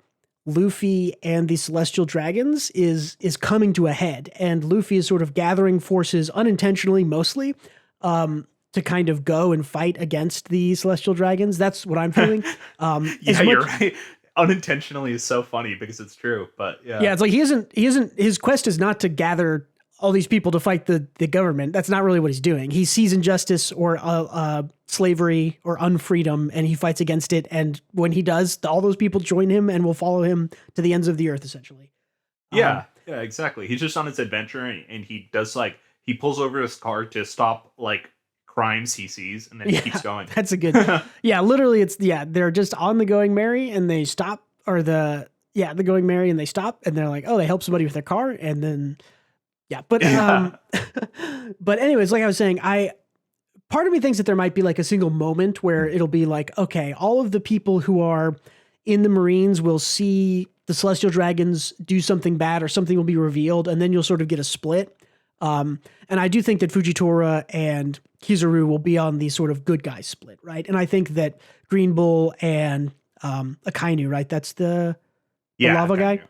Luffy and the Celestial Dragons is coming to a head, and Luffy is sort of gathering forces unintentionally, mostly, to kind of go and fight against the Celestial Dragons. That's what I'm feeling. You're right. Unintentionally is so funny because it's true, but yeah, it's like he isn't. His quest is not to gather all these people to fight the government. That's not really what he's doing. He sees injustice or slavery or unfreedom, and he fights against it. And when he does, all those people join him and will follow him to the ends of the earth, essentially. Yeah, exactly. He's just on his adventure, and he does like he pulls over his car to stop like crimes he sees, and then he keeps going. That's a good. Literally, they're just on the Going Merry, and they stop, or the Going Merry, and they stop, and they're like, oh, they help somebody with their car, and then. Yeah, but but anyways, like I was saying, part of me thinks that there might be like a single moment where it'll be like, okay, all of the people who are in the Marines will see the Celestial Dragons do something bad or something will be revealed, and then you'll sort of get a split. And I do think that Fujitora and Kizaru will be on the sort of good guy split, right? And I think that Green Bull and Akainu, right? That's the lava guy.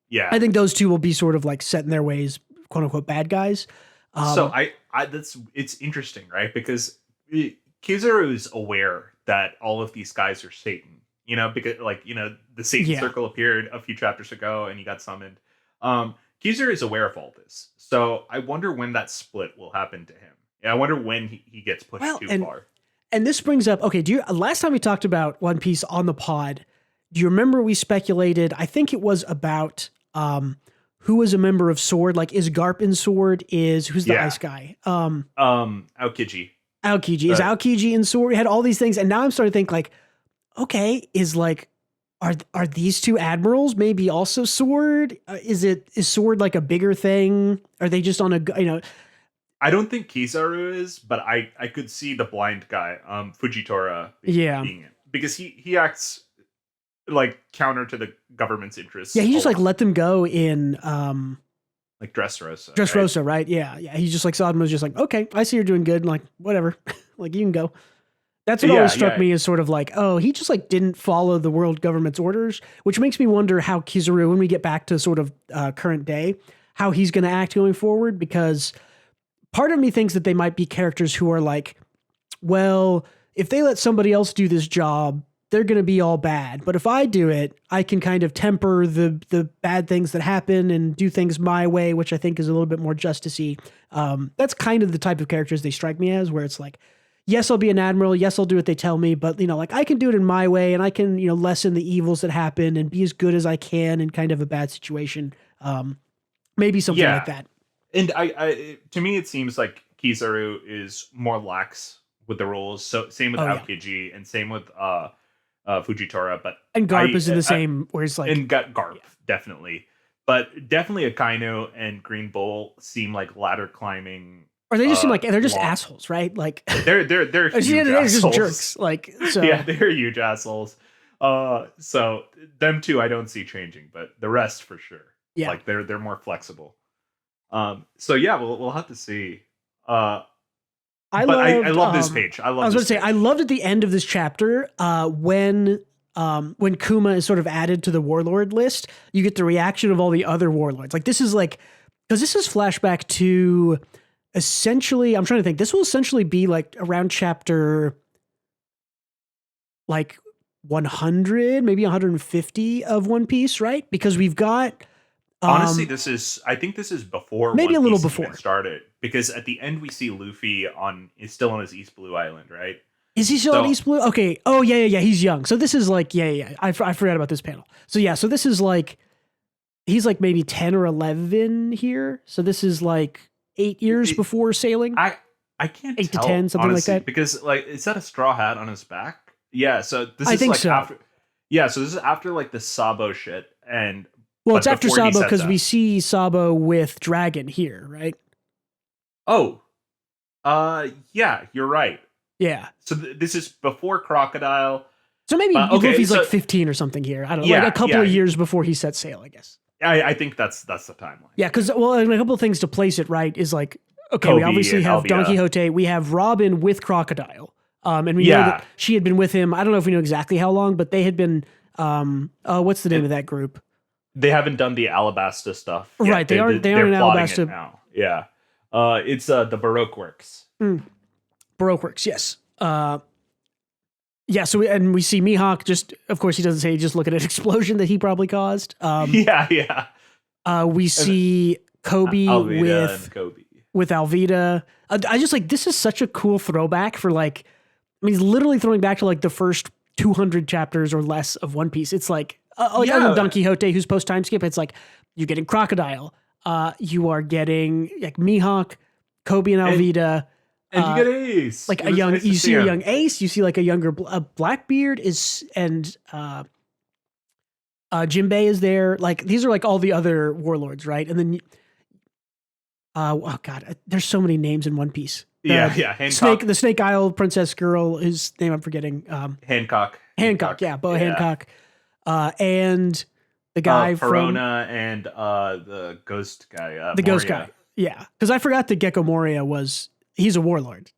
Yeah. I think those two will be sort of like set in their ways, quote unquote, bad guys. So it's interesting, right? Because Kizaru is aware that all of these guys are Satan, because the Satan circle appeared a few chapters ago and he got summoned. Kizaru is aware of all this. So I wonder when that split will happen to him. Yeah, I wonder when he gets pushed too far. And this brings up, okay, last time we talked about One Piece on the pod, do you remember we speculated, I think it was about who was a member of Sword? Like, is Garp in Sword? Who's the ice guy? Aokiji. Aokiji. Is Aokiji in Sword? We had all these things, and now I'm starting to think, like, okay, are these two admirals maybe also Sword? Is Sword like a bigger thing? Are they just on a, I don't think Kizaru is, but I could see the blind guy, Fujitora, being it. Because he acts like counter to the government's interests. Yeah, he just like let them go in like Dressrosa. Dressrosa, right? Yeah. He's just like Sodom was just like, okay, I see you're doing good, and like whatever, like you can go. That's what always struck me as sort of like, oh, he just like didn't follow the world government's orders, which makes me wonder how Kizaru, when we get back to sort of current day, how he's going to act going forward, because part of me thinks that they might be characters who are like, well, if they let somebody else do this job, they're going to be all bad. But if I do it, I can kind of temper the bad things that happen and do things my way, which I think is a little bit more justicey. That's kind of the type of characters they strike me as, where it's like, yes, I'll be an admiral. Yes, I'll do what they tell me. But, like I can do it in my way, and I can, lessen the evils that happen and be as good as I can in kind of a bad situation. Maybe something like that. And I to me, it seems like Kizaru is more lax with the rules. So same with Aokiji and same with Fujitora. And Garp is in the same, where it's like... And Garp, definitely. But definitely Akainu and Green Bull seem like ladder climbing... Or they just seem like they're just assholes, right? Like they're huge assholes. Just jerks. Like, so. Yeah, they're huge assholes. So them two I don't see changing, but the rest for sure. Yeah. Like they're more flexible. So yeah, we'll have to see. I love this page. I was going to say, I loved at the end of this chapter, when Kuma is sort of added to the warlord list, you get the reaction of all the other warlords. Like this is like, because this is flashback to essentially, I'm trying to think, this will essentially be like around chapter like 100, maybe 150 of One Piece, right? Because we've got... Honestly, I think this is before maybe One a little Piece before even started, because at the end we see Luffy is still on his East Blue Island, right? Is he still on East Blue? Okay. Oh yeah. He's young. So this is like I forgot about this panel. So yeah. So this is like he's like maybe 10 or 11 here. So this is like 8 years before sailing. I can't 8 tell, to 10, something honestly, like that. Because like is that a straw hat on his back? Yeah. So this I is think like so. after. Yeah. So this is after like the Sabo shit and. Well, it's after Sabo because we see Sabo with Dragon here, right? Oh, yeah, you're right. Yeah. So this is before Crocodile. So maybe Luffy's like 15 or something here. I don't know, like a couple of years before he set sail, I guess. I think that's the timeline. Yeah, because a couple of things to place it right is like, okay, Kobe, we obviously have Don Quixote, we have Robin with Crocodile, and we know that she had been with him. I don't know if we know exactly how long, but they had been. What's the name of that group? They haven't done the Alabasta stuff yet. Right, they aren't in Alabasta now. Yeah. It's the Baroque Works. Baroque Works, yes. Yeah, so we see Mihawk just, of course he doesn't say, just look at an explosion that he probably caused. Yeah. We see Kobe with Alvida. I just like, this is such a cool throwback for like, I mean, he's literally throwing back to like the first 200 chapters or less of One Piece. It's like, Don Quixote, who's post time skip, it's like you're getting Crocodile, you are getting like Mihawk, Kobe, and Alvida, and you get Ace. Like you see a young Ace, you see like a younger Blackbeard and Jinbei is there. Like these are like all the other warlords, right? And then, oh god, there's so many names in One Piece. Hancock. The Snake Isle princess girl, whose name I'm forgetting. Hancock, Boa Hancock. And the guy Perona and the ghost guy. Ghost guy. Yeah, because I forgot that Gecko Moria he's a warlord.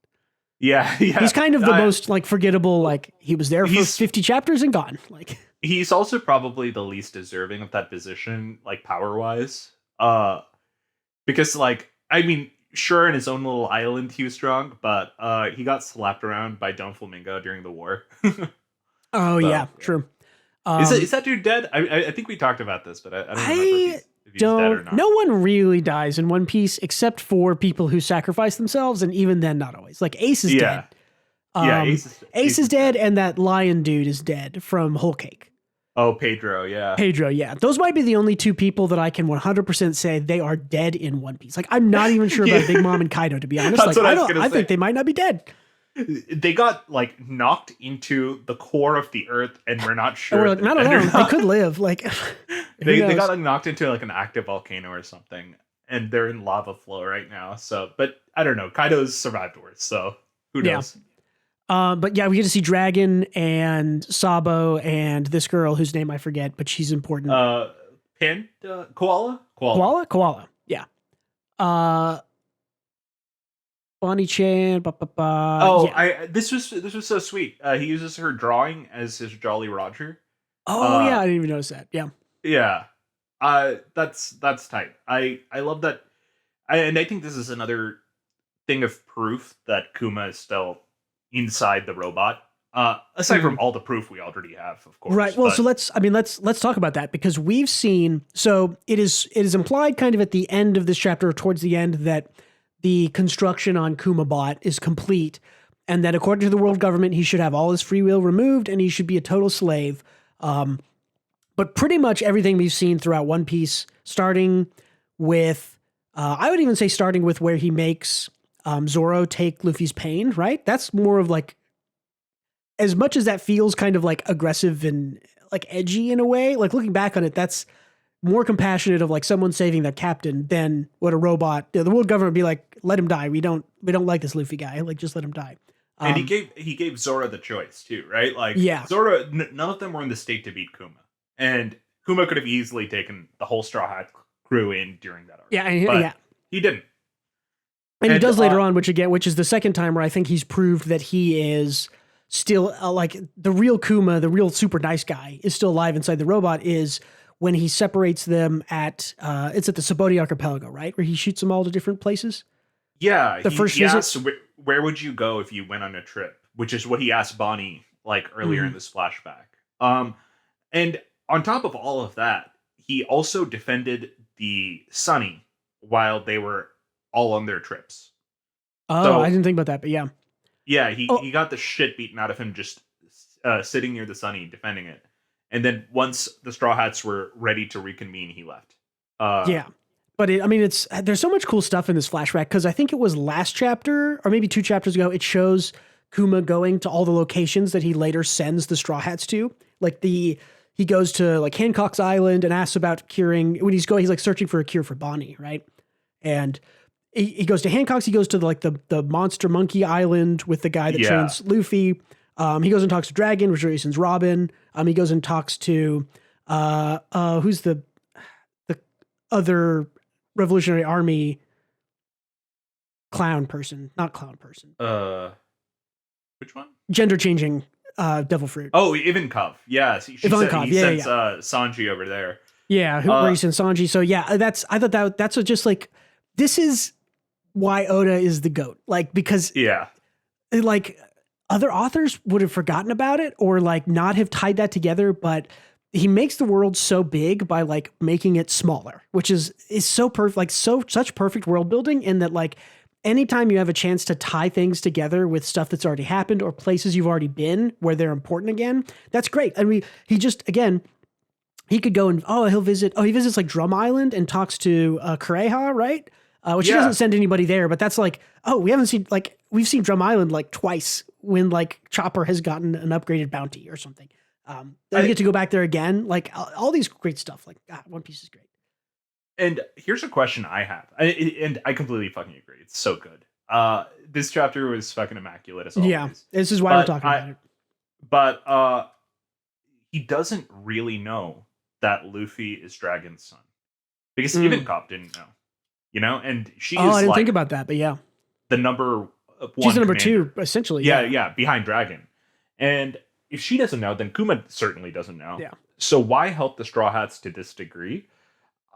Yeah. He's kind of the most like forgettable. Like he was there for 50 chapters and gone. Like he's also probably the least deserving of that position, like power wise. Because like I mean, sure, in his own little island he was strong, but he got slapped around by Don Flamingo during the war. Oh so, yeah, true. Is that dude dead? I think we talked about this, but I don't remember if he's dead or not. No one really dies in One Piece except for people who sacrifice themselves, and even then, not always. Like Ace is dead. Ace is dead, and that lion dude is dead from Whole Cake. Oh, Pedro, yeah. Pedro, yeah. Those might be the only two people that I can 100% say they are dead in One Piece. Like, I'm not even sure about Big Mom and Kaido, to be honest. That's like, I think they might not be dead. They got like knocked into the core of the earth, and we're not sure. We're like, I don't know. They could live. Like, they got like knocked into like an active volcano or something, and they're in lava flow right now. So, but I don't know. Kaido's survived worse, so who knows? But yeah, we get to see Dragon and Sabo and this girl whose name I forget, but she's important. Koala. Yeah. Bonnie Chan. Yeah. This was so sweet. He uses her drawing as his Jolly Roger. Oh yeah, I didn't even notice that. Yeah. Yeah. That's tight. I love that. And I think this is another thing of proof that Kuma is still inside the robot. Aside from all the proof we already have, of course. Right. Well, so let's talk about that, because we've seen, so it is implied kind of at the end of this chapter, or towards the end, that the construction on Kumabot is complete, and that according to the world government, he should have all his free will removed and he should be a total slave. But pretty much everything we've seen throughout One Piece, starting with, I would even say starting with where he makes Zoro take Luffy's pain, right? That's more of like, as much as that feels kind of like aggressive and like edgy in a way, like looking back on it, that's more compassionate of like someone saving their captain than what a robot, the world government would be like, let him die. We don't like this Luffy guy. Like, just let him die. And he gave Zoro the choice too, right? Like, yeah. Zoro, none of them were in the state to beat Kuma, and Kuma could have easily taken the whole Straw Hat crew in during that arc. Yeah, he didn't. And he does later on, which is the second time where I think he's proved that he is still like the real Kuma, the real super nice guy, is still alive inside the robot, is when he separates them at it's at the Subodi Archipelago, right? Where he shoots them all to different places. Yeah. He asked, where would you go if you went on a trip? Which is what he asked Bonnie like earlier in this flashback. And on top of all of that, he also defended the Sunny while they were all on their trips. Oh, so, I didn't think about that, but yeah. Yeah, he got the shit beaten out of him just sitting near the Sunny defending it. And then once the Straw Hats were ready to reconvene, he left. Yeah. But there's so much cool stuff in this flashback, because I think it was last chapter or maybe 2 chapters ago, it shows Kuma going to all the locations that he later sends the Straw Hats to. Like he goes to like Hancock's Island and asks about curing, when he's like searching for a cure for Bonnie, right? And he goes to Hancock's, he goes to the Monster Monkey Island with the guy that trains Luffy. He goes and talks to Dragon, which sends Robin. He goes and talks to who's the other Revolutionary Army not clown person. Which one? Gender changing devil fruit. Oh, Ivankov. Yeah, he sends Sanji over there. Yeah, where he sends Sanji. So yeah, I thought that's just like, this is why Oda is the GOAT. Like, because like other authors would have forgotten about it or like not have tied that together, but he makes the world so big by like making it smaller, which is so perfect, like such perfect world building, in that like anytime you have a chance to tie things together with stuff that's already happened or places you've already been where they're important again, that's great. I mean, he could go and he visits like Drum Island and talks to Kureha, right? Which he doesn't send anybody there, but that's like, we've seen Drum Island like twice when like Chopper has gotten an upgraded bounty or something. I get to go back there again. Like all these great stuff. Like One Piece is great. And here's a question I have, and I completely fucking agree. It's so good. This chapter was fucking immaculate as always. Yeah, this is why we're talking about it. But he doesn't really know that Luffy is Dragon's son, because Ivankov didn't know. and she Oh, is I didn't think like about that, but yeah. the number She's one the number commander. 2, essentially. Yeah, Yeah. yeah, behind Dragon. And if she doesn't know, then Kuma certainly doesn't know. Yeah. So why help the Straw Hats to this degree?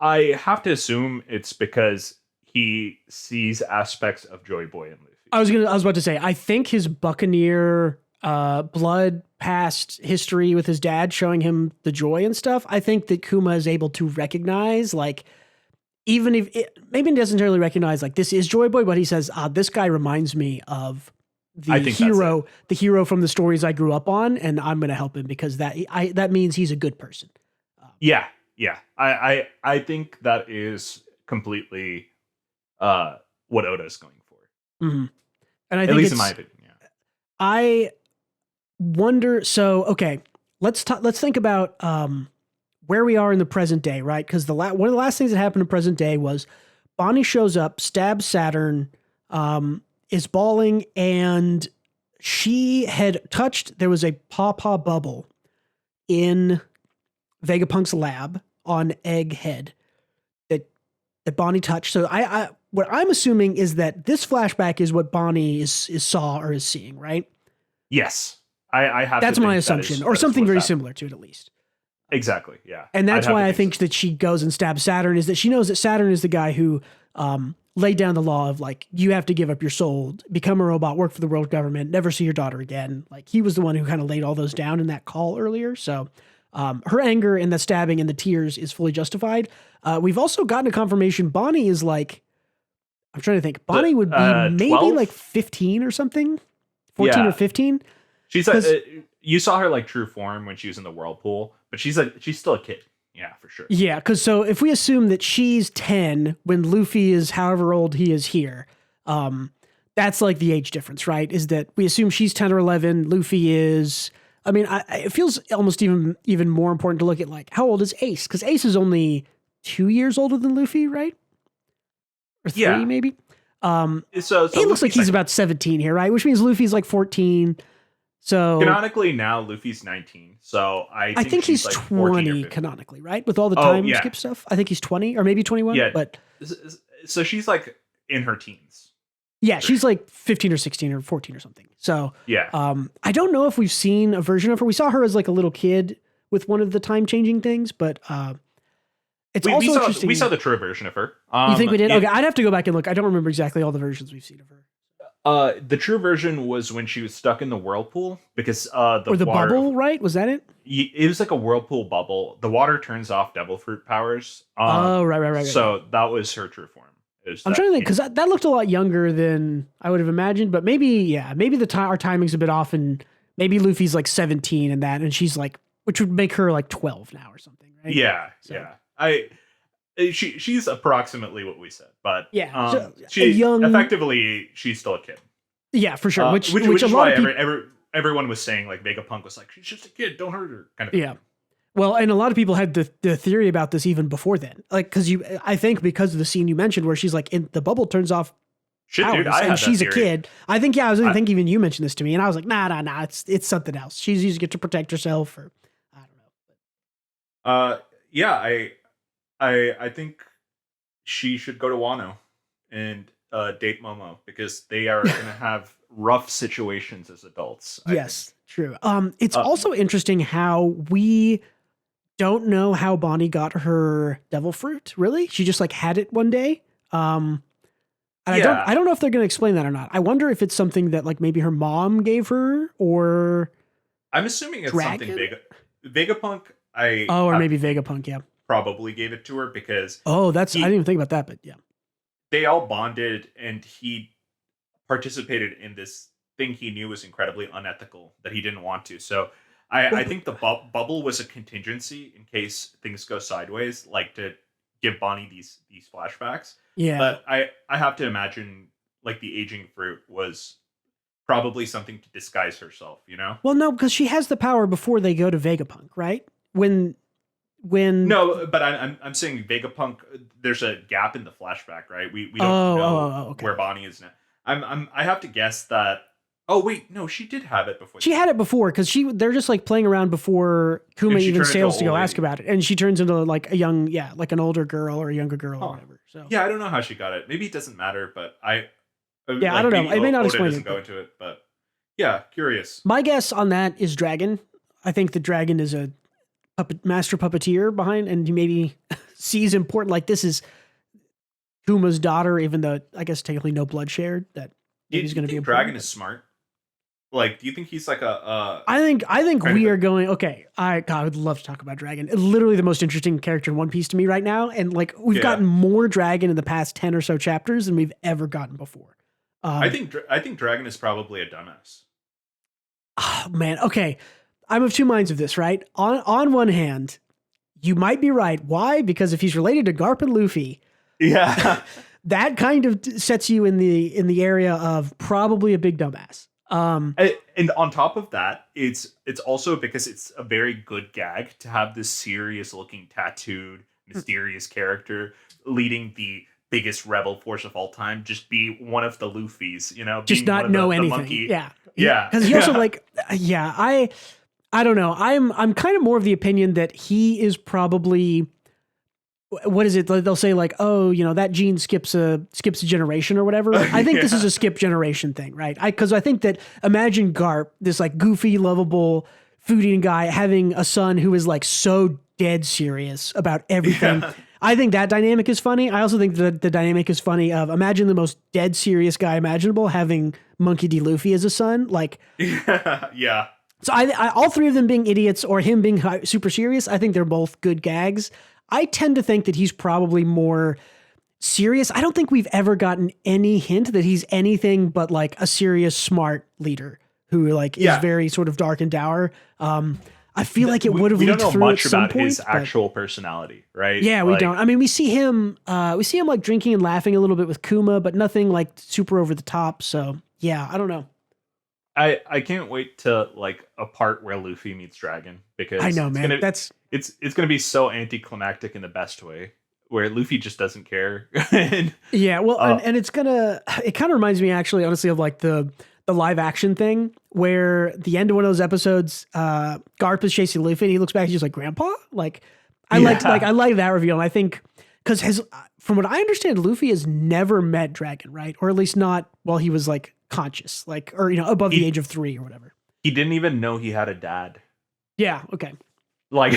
I have to assume it's because he sees aspects of Joy Boy and Luffy. I was about to say, I think his Buccaneer blood past history with his dad showing him the joy and stuff. I think that Kuma is able to recognize, like, even if maybe he doesn't necessarily recognize, like, this is Joy Boy, but he says, this guy reminds me of the hero from the stories I grew up on, and I'm going to help him because that means he's a good person. Yeah. I think that is completely what Oda's going for. Mm-hmm. And I At think least in my opinion. Yeah. I wonder. So, okay, let's think about where we are in the present day, right? Because one of the last things that happened in present day was Bonnie shows up, stabs Saturn, is bawling, and she had touched. There was a pawpaw bubble in Vegapunk's lab on Egghead that Bonnie touched. So what I'm assuming is that this flashback is what Bonnie is saw or is seeing, right? Yes. I have That's to my think assumption, or something very similar to it, at least. Exactly. Yeah. And that's why I think that she goes and stabs Saturn, is that she knows that Saturn is the guy who laid down the law of, like, you have to give up your soul, become a robot, work for the world government, never see your daughter again. Like, he was the one who kind of laid all those down in that call earlier. So her anger and the stabbing and the tears is fully justified. We've also gotten a confirmation Bonnie is like, I'm trying to think. Bonnie would be maybe 12? like 15 or something, 14 or 15. She's like, you saw her like true form when she was in the whirlpool, but she's still a kid. Yeah, for sure. Yeah, because so if we assume that she's 10 when Luffy is however old he is here, that's like the age difference, right? Is that we assume she's 10 or 11, Luffy is... I mean, it feels almost even more important to look at, like, how old is Ace? Because Ace is only 2 years older than Luffy, right? Or 3, maybe? So it looks like he's about 17 here, right? Which means Luffy's like 14. So canonically now Luffy's 19. So I think he's like 20 canonically, right? With all the time skip stuff. I think he's 20 or maybe 21. Yeah. But so she's like in her teens. Yeah, she's like 15 or 16 or 14 or something. So yeah. I don't know if we've seen a version of her. We saw her as like a little kid with one of the time changing things, but it's also interesting. We saw the true version of her. You think we did? Okay, I'd have to go back and look. I don't remember exactly all the versions we've seen of her. The true version was when she was stuck in the whirlpool because the water, bubble, right? Was that it? It was like a whirlpool bubble. The water turns off devil fruit powers. Right. So that was her true form. I'm trying to think, because that looked a lot younger than I would have imagined, but maybe our timing's a bit off, and maybe Luffy's like 17 and that, and she's like, which would make her like 12 now or something, right? Yeah, so. Yeah. She's approximately what we said, but yeah, effectively she's still a kid. Yeah, for sure. Which is a lot why of everyone was saying, like, Vegapunk was like, she's just a kid, don't hurt her, kind of. Yeah. Well, and a lot of people had the theory about this even before then, like, I think because of the scene you mentioned where she's like, the bubble turns off. Shit, powers, dude, and she's a kid. I think, I think even you mentioned this to me, and I was like, nah, it's something else. She's using it to protect herself, or I don't know. Yeah, I think she should go to Wano and date Momo because they are going to have rough situations as adults. Yes, true. It's also interesting how we don't know how Bonnie got her devil fruit. Really, she just like had it one day. And I don't know if they're going to explain that or not. I wonder if it's something that like maybe her mom gave her, or I'm assuming it's something Vegapunk. Maybe Vegapunk. Yeah, probably gave it to her because I didn't even think about that, but yeah, they all bonded, and he participated in this thing he knew was incredibly unethical that he didn't want to. So I think the bubble was a contingency in case things go sideways, like to give Bonnie these flashbacks. Yeah. But I have to imagine like the aging fruit was probably something to disguise herself, you know? Well, no, because she has the power before they go to Vegapunk, right? When No, but I'm saying Vegapunk, there's a gap in the flashback, right? We don't know okay. where Bonnie is now. I have to guess that Oh wait, no, she did have it before. She had it before because they're just like playing around before Kuma And she even turned into sails to an go old ask lady. about it, and she turns into like a young, yeah, like an older girl or a younger girl or Huh. whatever. So Yeah, I don't know how she got it. Maybe it doesn't matter, but yeah, I like don't know. maybe I may not Oda explain doesn't it, go but into it, but yeah, curious. my guess on that is Dragon. I think the Dragon is a master puppeteer behind, and he maybe sees important like this is Kuma's daughter, even though I guess technically no blood shared. That maybe he's Do you going to be think important. Dragon is smart? Like, do you think he's like a I think kind we of are going okay. I would love to talk about Dragon. Literally the most interesting character in One Piece to me right now, and like we've gotten more Dragon in the past 10 or so chapters than we've ever gotten before. I think Dragon is probably a dumbass. Oh, man, okay. I'm of two minds of this, right? On one hand, you might be right. Why? Because if he's related to Garp and Luffy, Yeah. that kind of sets you in the area of probably a big dumbass. And on top of that, it's also because it's a very good gag to have this serious looking tattooed mysterious character leading the biggest rebel force of all time just be one of the Luffy's, you know, Just being not one of know the anything. monkey. Yeah. Because he also like, yeah, I don't know. I'm kind of more of the opinion that he is probably, what is it? They'll say like, oh, you know, that gene skips a generation or whatever. I think this is a skip generation thing, right? Because I think that imagine Garp, this like goofy, lovable food eating guy having a son who is like so dead serious about everything. Yeah. I think that dynamic is funny. I also think that the dynamic is funny of imagine the most dead serious guy imaginable having Monkey D. Luffy as a son. Like, Yeah. so I all three of them being idiots or him being super serious, I think they're both good gags. I tend to think that he's probably more serious. I don't think we've ever gotten any hint that he's anything but like a serious, smart leader who like is very sort of dark and dour. I feel like it would have leaked through at some point. We don't know much about his actual personality, right? Yeah, we don't. I mean, we see him like drinking and laughing a little bit with Kuma, but nothing like super over the top. So yeah, I don't know. I can't wait to like a part where Luffy meets Dragon because I know, man. It's gonna be so anticlimactic in the best way, where Luffy just doesn't care. Yeah, well, and it kind of reminds me actually, honestly, of like the live action thing where the end of one of those episodes, Garp is chasing Luffy and he looks back and he's just like, Grandpa? Like, I like that reveal. And I think because from what I understand, Luffy has never met Dragon, right? Or at least not while he was like conscious, like, or, you know, above the age of 3 or whatever. He didn't even know he had a dad. Yeah. Okay. Like,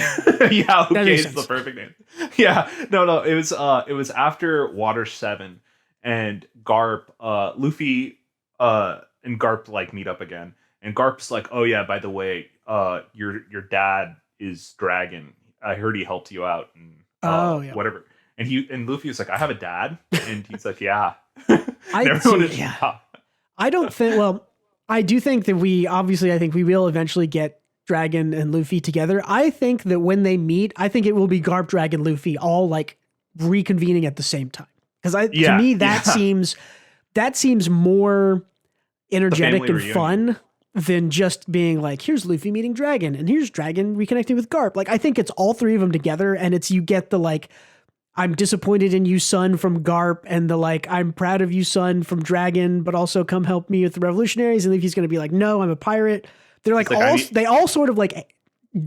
yeah, okay, it's the perfect name. Yeah, no, it was after Water 7 and Garp, Luffy, and Garp like meet up again, and Garp's like, oh yeah, by the way, your dad is Dragon. I heard he helped you out and whatever. And Luffy was like, I have a dad, and he's like, yeah. I don't think. Well, I do think that I think we will eventually get Dragon and Luffy together. I think that when they meet, I think it will be Garp, Dragon, Luffy all like reconvening at the same time. Because to me that seems more energetic and fun than just being like, here's Luffy meeting Dragon and here's Dragon reconnecting with Garp. Like I think it's all three of them together, and it's you get the like, I'm disappointed in you, son, from Garp, and the like, I'm proud of you, son, from Dragon, but also come help me with the revolutionaries. And Luffy's going to be like, no, I'm a pirate. They're like, they all sort of like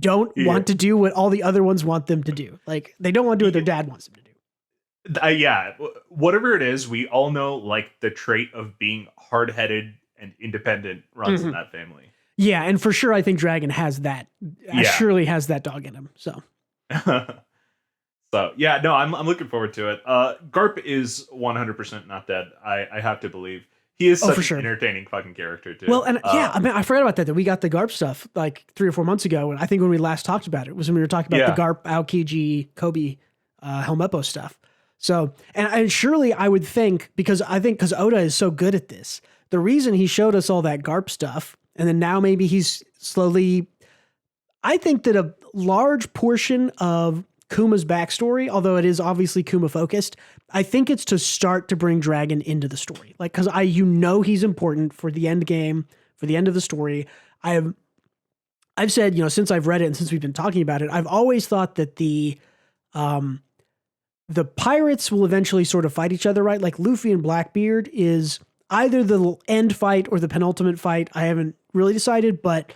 don't want to do what all the other ones want them to do. Like they don't want to do what their dad wants them to do. Yeah, whatever it is, we all know like the trait of being hard-headed and independent runs in that family. Yeah, and for sure, I think Dragon has that. Surely has that dog in him. So. So yeah, no, I'm looking forward to it. Garp is 100% not dead. I have to believe. He is such an entertaining fucking character too. Well, and I mean, I forgot about that we got the Garp stuff like 3 or 4 months ago. And I think when we last talked about it was when we were talking about the Garp, Aokiji, Kobe, Helmeppo stuff. So, and surely I would think, because Oda is so good at this, the reason he showed us all that Garp stuff, and then now maybe he's slowly, I think that a large portion of Kuma's backstory, although it is obviously Kuma focused, I think it's to start to bring Dragon into the story. Like, cause he's important for the end game, for the end of the story. I've said, since I've read it and since we've been talking about it, I've always thought that the pirates will eventually sort of fight each other, right? Like Luffy and Blackbeard is either the end fight or the penultimate fight. I haven't really decided, but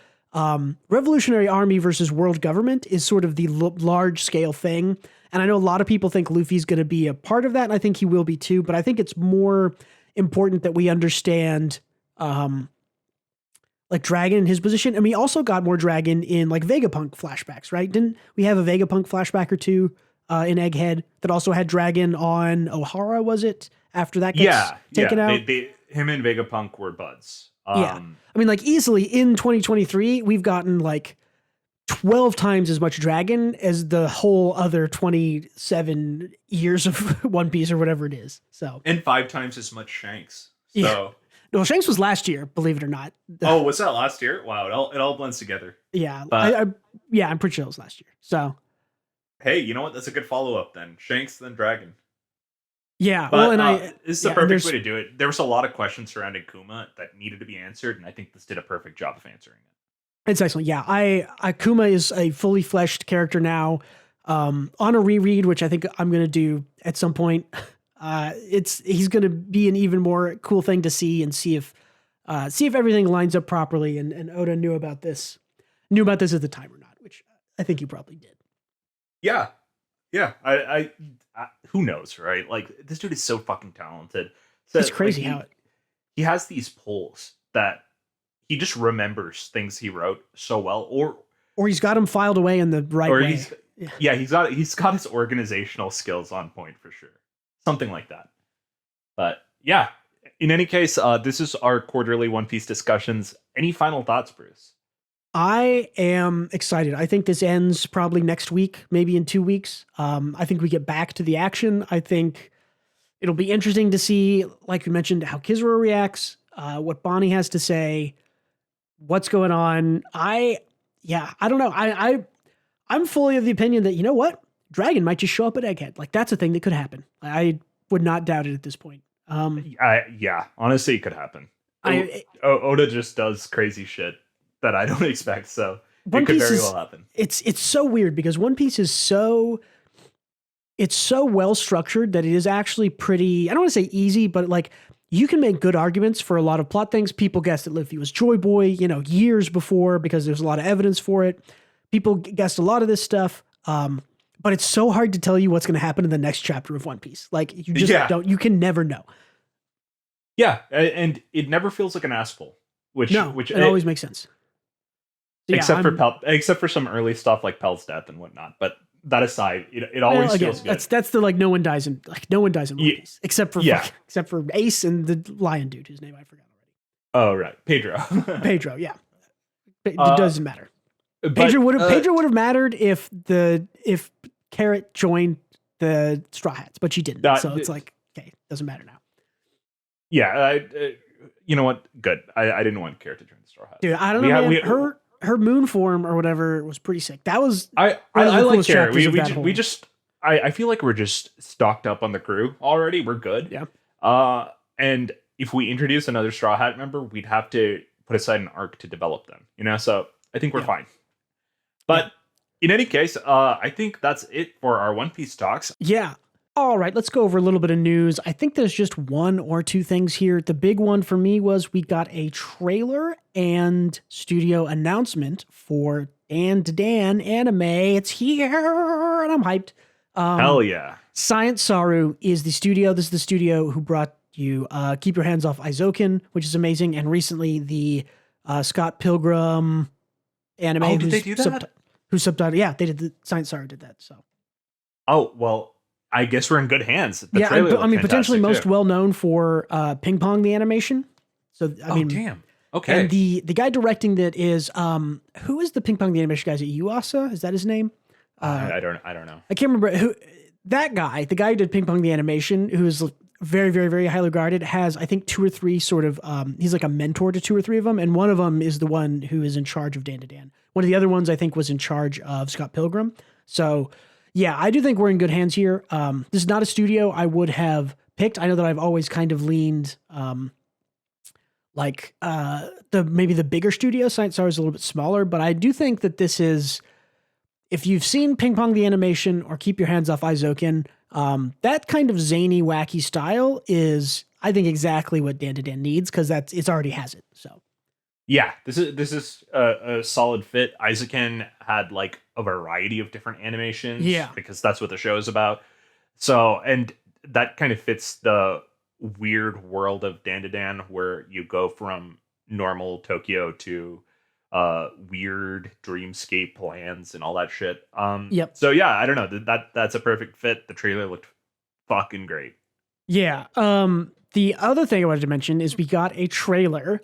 Revolutionary Army versus World Government is sort of the large scale thing. And I know a lot of people think Luffy's going to be a part of that, and I think he will be too, but I think it's more important that we understand like Dragon in his position. And we also got more Dragon in like Vegapunk flashbacks, right? Didn't we have a Vegapunk flashback or two in Egghead that also had Dragon on Ohara, was it? After that gets taken out? Him and Vegapunk were buds. Yeah. I mean, like easily in 2023, we've gotten like 12 times as much Dragon as the whole other 27 years of One Piece or whatever it is. So, and 5 times as much Shanks. So, yeah. No, Shanks was last year, believe it or not. Oh, was that last year? Wow, it all blends together. Yeah, I'm pretty sure it was last year. So, hey, you know what? That's a good follow up then. Shanks, then Dragon. Yeah, but, well, and this is the perfect way to do it. There was a lot of questions surrounding Kuma that needed to be answered, and I think this did a perfect job of answering it. It's excellent. Yeah, Kuma is a fully fleshed character now. On a reread, which I think I'm going to do at some point. He's going to be an even more cool thing to see and see if everything lines up properly. And Oda knew about this at the time or not, which I think he probably did. Yeah. I who knows, right? Like, this dude is so fucking talented. So, it's crazy how he has these pulls that he just remembers things he wrote so well, or he's got them filed away in the right way. He's got his organizational skills on point for sure. Something like that. But yeah, in any case, this is our quarterly One Piece discussions. Any final thoughts, Bruce? I am excited. I think this ends probably next week, maybe in 2 weeks. I think we get back to the action. I think it'll be interesting to see, like we mentioned, how Kizura reacts, what Bonnie has to say, what's going on. I don't know. I'm fully of the opinion that, you know what? Dragon might just show up at Egghead. Like, that's a thing that could happen. I would not doubt it at this point. Honestly, it could happen. Oda just does crazy shit that I don't expect, so it could very well happen. It's so weird because One Piece is so well structured that it is actually pretty, I don't want to say easy, but like you can make good arguments for a lot of plot things. People guessed that Luffy was Joy Boy, years before because there's a lot of evidence for it. People guessed a lot of this stuff. But it's so hard to tell you what's going to happen in the next chapter of One Piece. Like, you just don't, you can never know. Yeah. And it never feels like an ass pull, which it always makes sense. So except for some early stuff like Pel's death and whatnot. But that aside, it always feels good. That's the, like, no one dies in One Piece except for Ace and the lion dude whose name I forgot already. Oh, right. Pedro. Yeah. It doesn't matter. Pedro would have mattered if Carrot joined the Straw Hats, but she didn't. So it's like, okay, doesn't matter now. Yeah, you know what? Good. I didn't want Carrot to join the Straw Hats. Dude, I don't know. Man. Her moon form or whatever was pretty sick. That was I like Carrot. I feel like we're just stocked up on the crew already. We're good. Yeah. And if we introduce another Straw Hat member, we'd have to put aside an arc to develop them. So I think we're fine. But in any case, I think that's it for our One Piece talks. Yeah. All right, let's go over a little bit of news. I think there's just one or two things here. The big one for me was we got a trailer and studio announcement for Dan anime. It's here, and I'm hyped. Hell yeah. Science Saru is the studio. This is the studio who brought you Keep Your Hands Off Aizokin, which is amazing, and recently the Scott Pilgrim anime. Oh, did they do that? Who's subtitled? Yeah, they did. The Science Saru did that. So. Oh well, I guess we're in good hands. I mean, potentially most well known for Ping Pong the animation. So I mean, damn. Okay. And the guy directing that is who is the Ping Pong the animation guy? Is it Yuasa? Is that his name? I don't know. I can't remember who that guy. The guy who did Ping Pong the animation, who is very, very, very highly regarded, has I think 2 or 3 sort of. He's like a mentor to 2 or 3 of them, and one of them is the one who is in charge of Dan. One of the other ones I think was in charge of Scott Pilgrim. So yeah, I do think we're in good hands here. This is not a studio I would have picked. I know that I've always kind of leaned maybe the bigger studio. Science Saru is a little bit smaller, but I do think that this is, if you've seen Ping Pong the animation or Keep Your Hands Off Aizokin, that kind of zany, wacky style is I think exactly what Dan to Dan needs because it's already has it. So Yeah, this is a solid fit. Isaacin had like a variety of different animations yeah, because that's what the show is about. So, and that kind of fits the weird world of Dan where you go from normal Tokyo to weird dreamscape lands and all that shit. yep, So yeah, I don't know. That's a perfect fit. The trailer looked fucking great. yeah. The other thing I wanted to mention is we got a trailer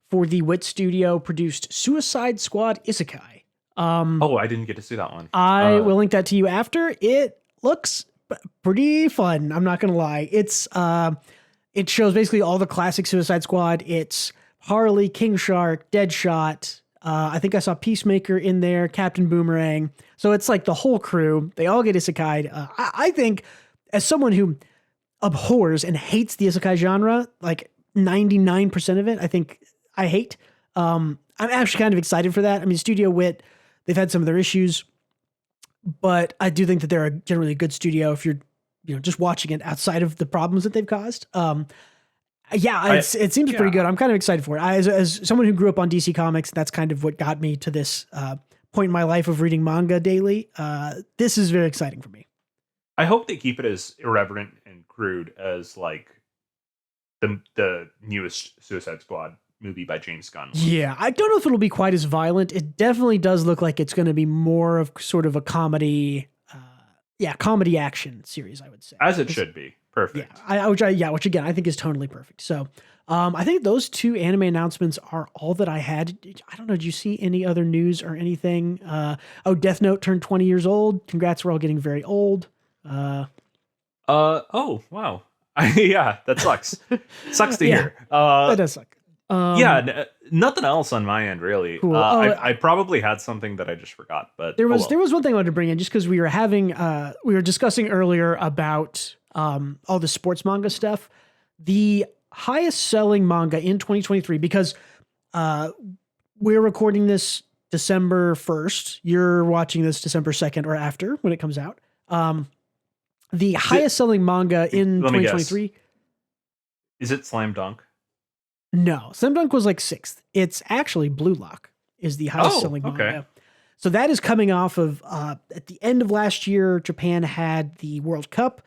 for the Wit Studio produced Suicide Squad Isekai. Oh, I didn't get to see that one. I will link that to you after. It looks pretty fun. I'm not gonna lie. It shows basically all the classic Suicide Squad. It's Harley, King Shark, Deadshot. I think I saw Peacemaker in there, Captain Boomerang. So it's like the whole crew. They all get isekai'd. I think, as someone who abhors and hates the isekai genre, like 99% of it, I think I hate. I'm actually kind of excited for that. I mean, Studio Wit, they've had some of their issues, but I do think that they're generally a good studio if you're, just watching it outside of the problems that they've caused. It seems pretty good. I'm kind of excited for it. As someone who grew up on DC Comics, that's kind of what got me to this point in my life of reading manga daily. This is very exciting for me. I hope they keep it as irreverent and crude as like the newest Suicide Squad movie by James Gunn. Yeah, I don't know if it'll be quite as violent. It definitely does look like it's going to be more of sort of a comedy, comedy action series, I would say. As it should be. Perfect. Yeah, which again, I think is totally perfect. So I think those two anime announcements are all that I had. I don't know. Did you see any other news or anything? Death Note turned 20 years old. Congrats, we're all getting very old. Oh, wow. Yeah, that sucks. Sucks to hear. That does suck. Nothing else on my end, really. Cool. I probably had something that I just forgot, but there was one thing I wanted to bring in just because we were discussing earlier about all the sports manga stuff. The highest selling manga in 2023, because we're recording this December 1st. You're watching this December 2nd or after when it comes out. The highest selling manga in 2023. Is it Slam Dunk? No, Slam Dunk was like 6th. It's actually Blue Lock is the highest selling manga. Okay. So that is coming off of at the end of last year, Japan had the World Cup,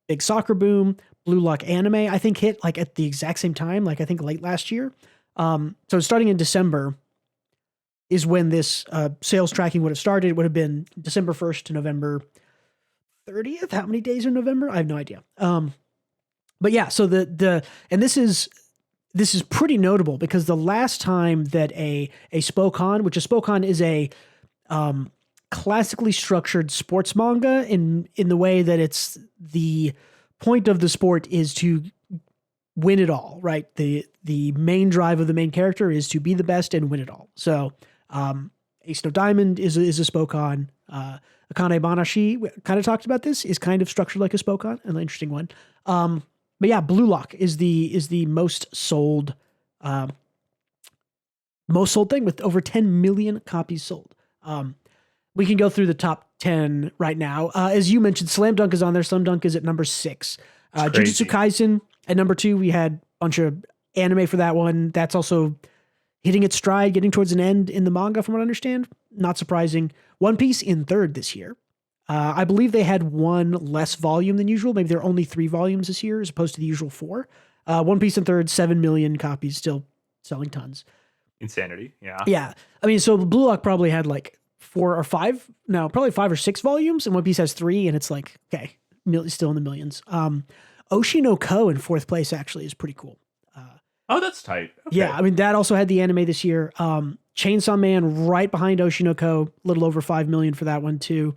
big soccer boom. Blue Lock anime, I think, hit like at the exact same time, like I think late last year. So starting in December is when this sales tracking would have started. It would have been December 1st to November 30th. How many days are November? I have no idea. But yeah, so and this is pretty notable because the last time that a Spokon, which a Spokon is a classically structured sports manga in the way that it's the point of the sport is to win it all, right? The main drive of the main character is to be the best and win it all. So Ace No Diamond is a Spokon. Akane Banashi, we kind of talked about this, is kind of structured like a Spokon, an interesting one. But yeah, Blue Lock is the most sold thing with over 10 million copies sold. We can go through the top 10 right now. As you mentioned, Slam Dunk is on there. Slam Dunk is at number 6. Jujutsu Kaisen at number 2. We had a bunch of anime for that one. That's also hitting its stride, getting towards an end in the manga, from what I understand. Not surprising. One Piece in 3rd this year. I believe they had one less volume than usual. Maybe there are only 3 volumes this year as opposed to the usual 4. One Piece in 3rd, 7 million copies, still selling tons. Insanity, yeah. Yeah. I mean, so Blue Lock probably had like 4 or 5, no, probably 5 or 6 volumes, and One Piece has 3, and it's like, okay, still in the millions. Oshi no Ko in 4th place actually is pretty cool. Oh, that's tight. Okay. Yeah, I mean, that also had the anime this year. Chainsaw Man right behind Oshi no Ko, a little over 5 million for that one too.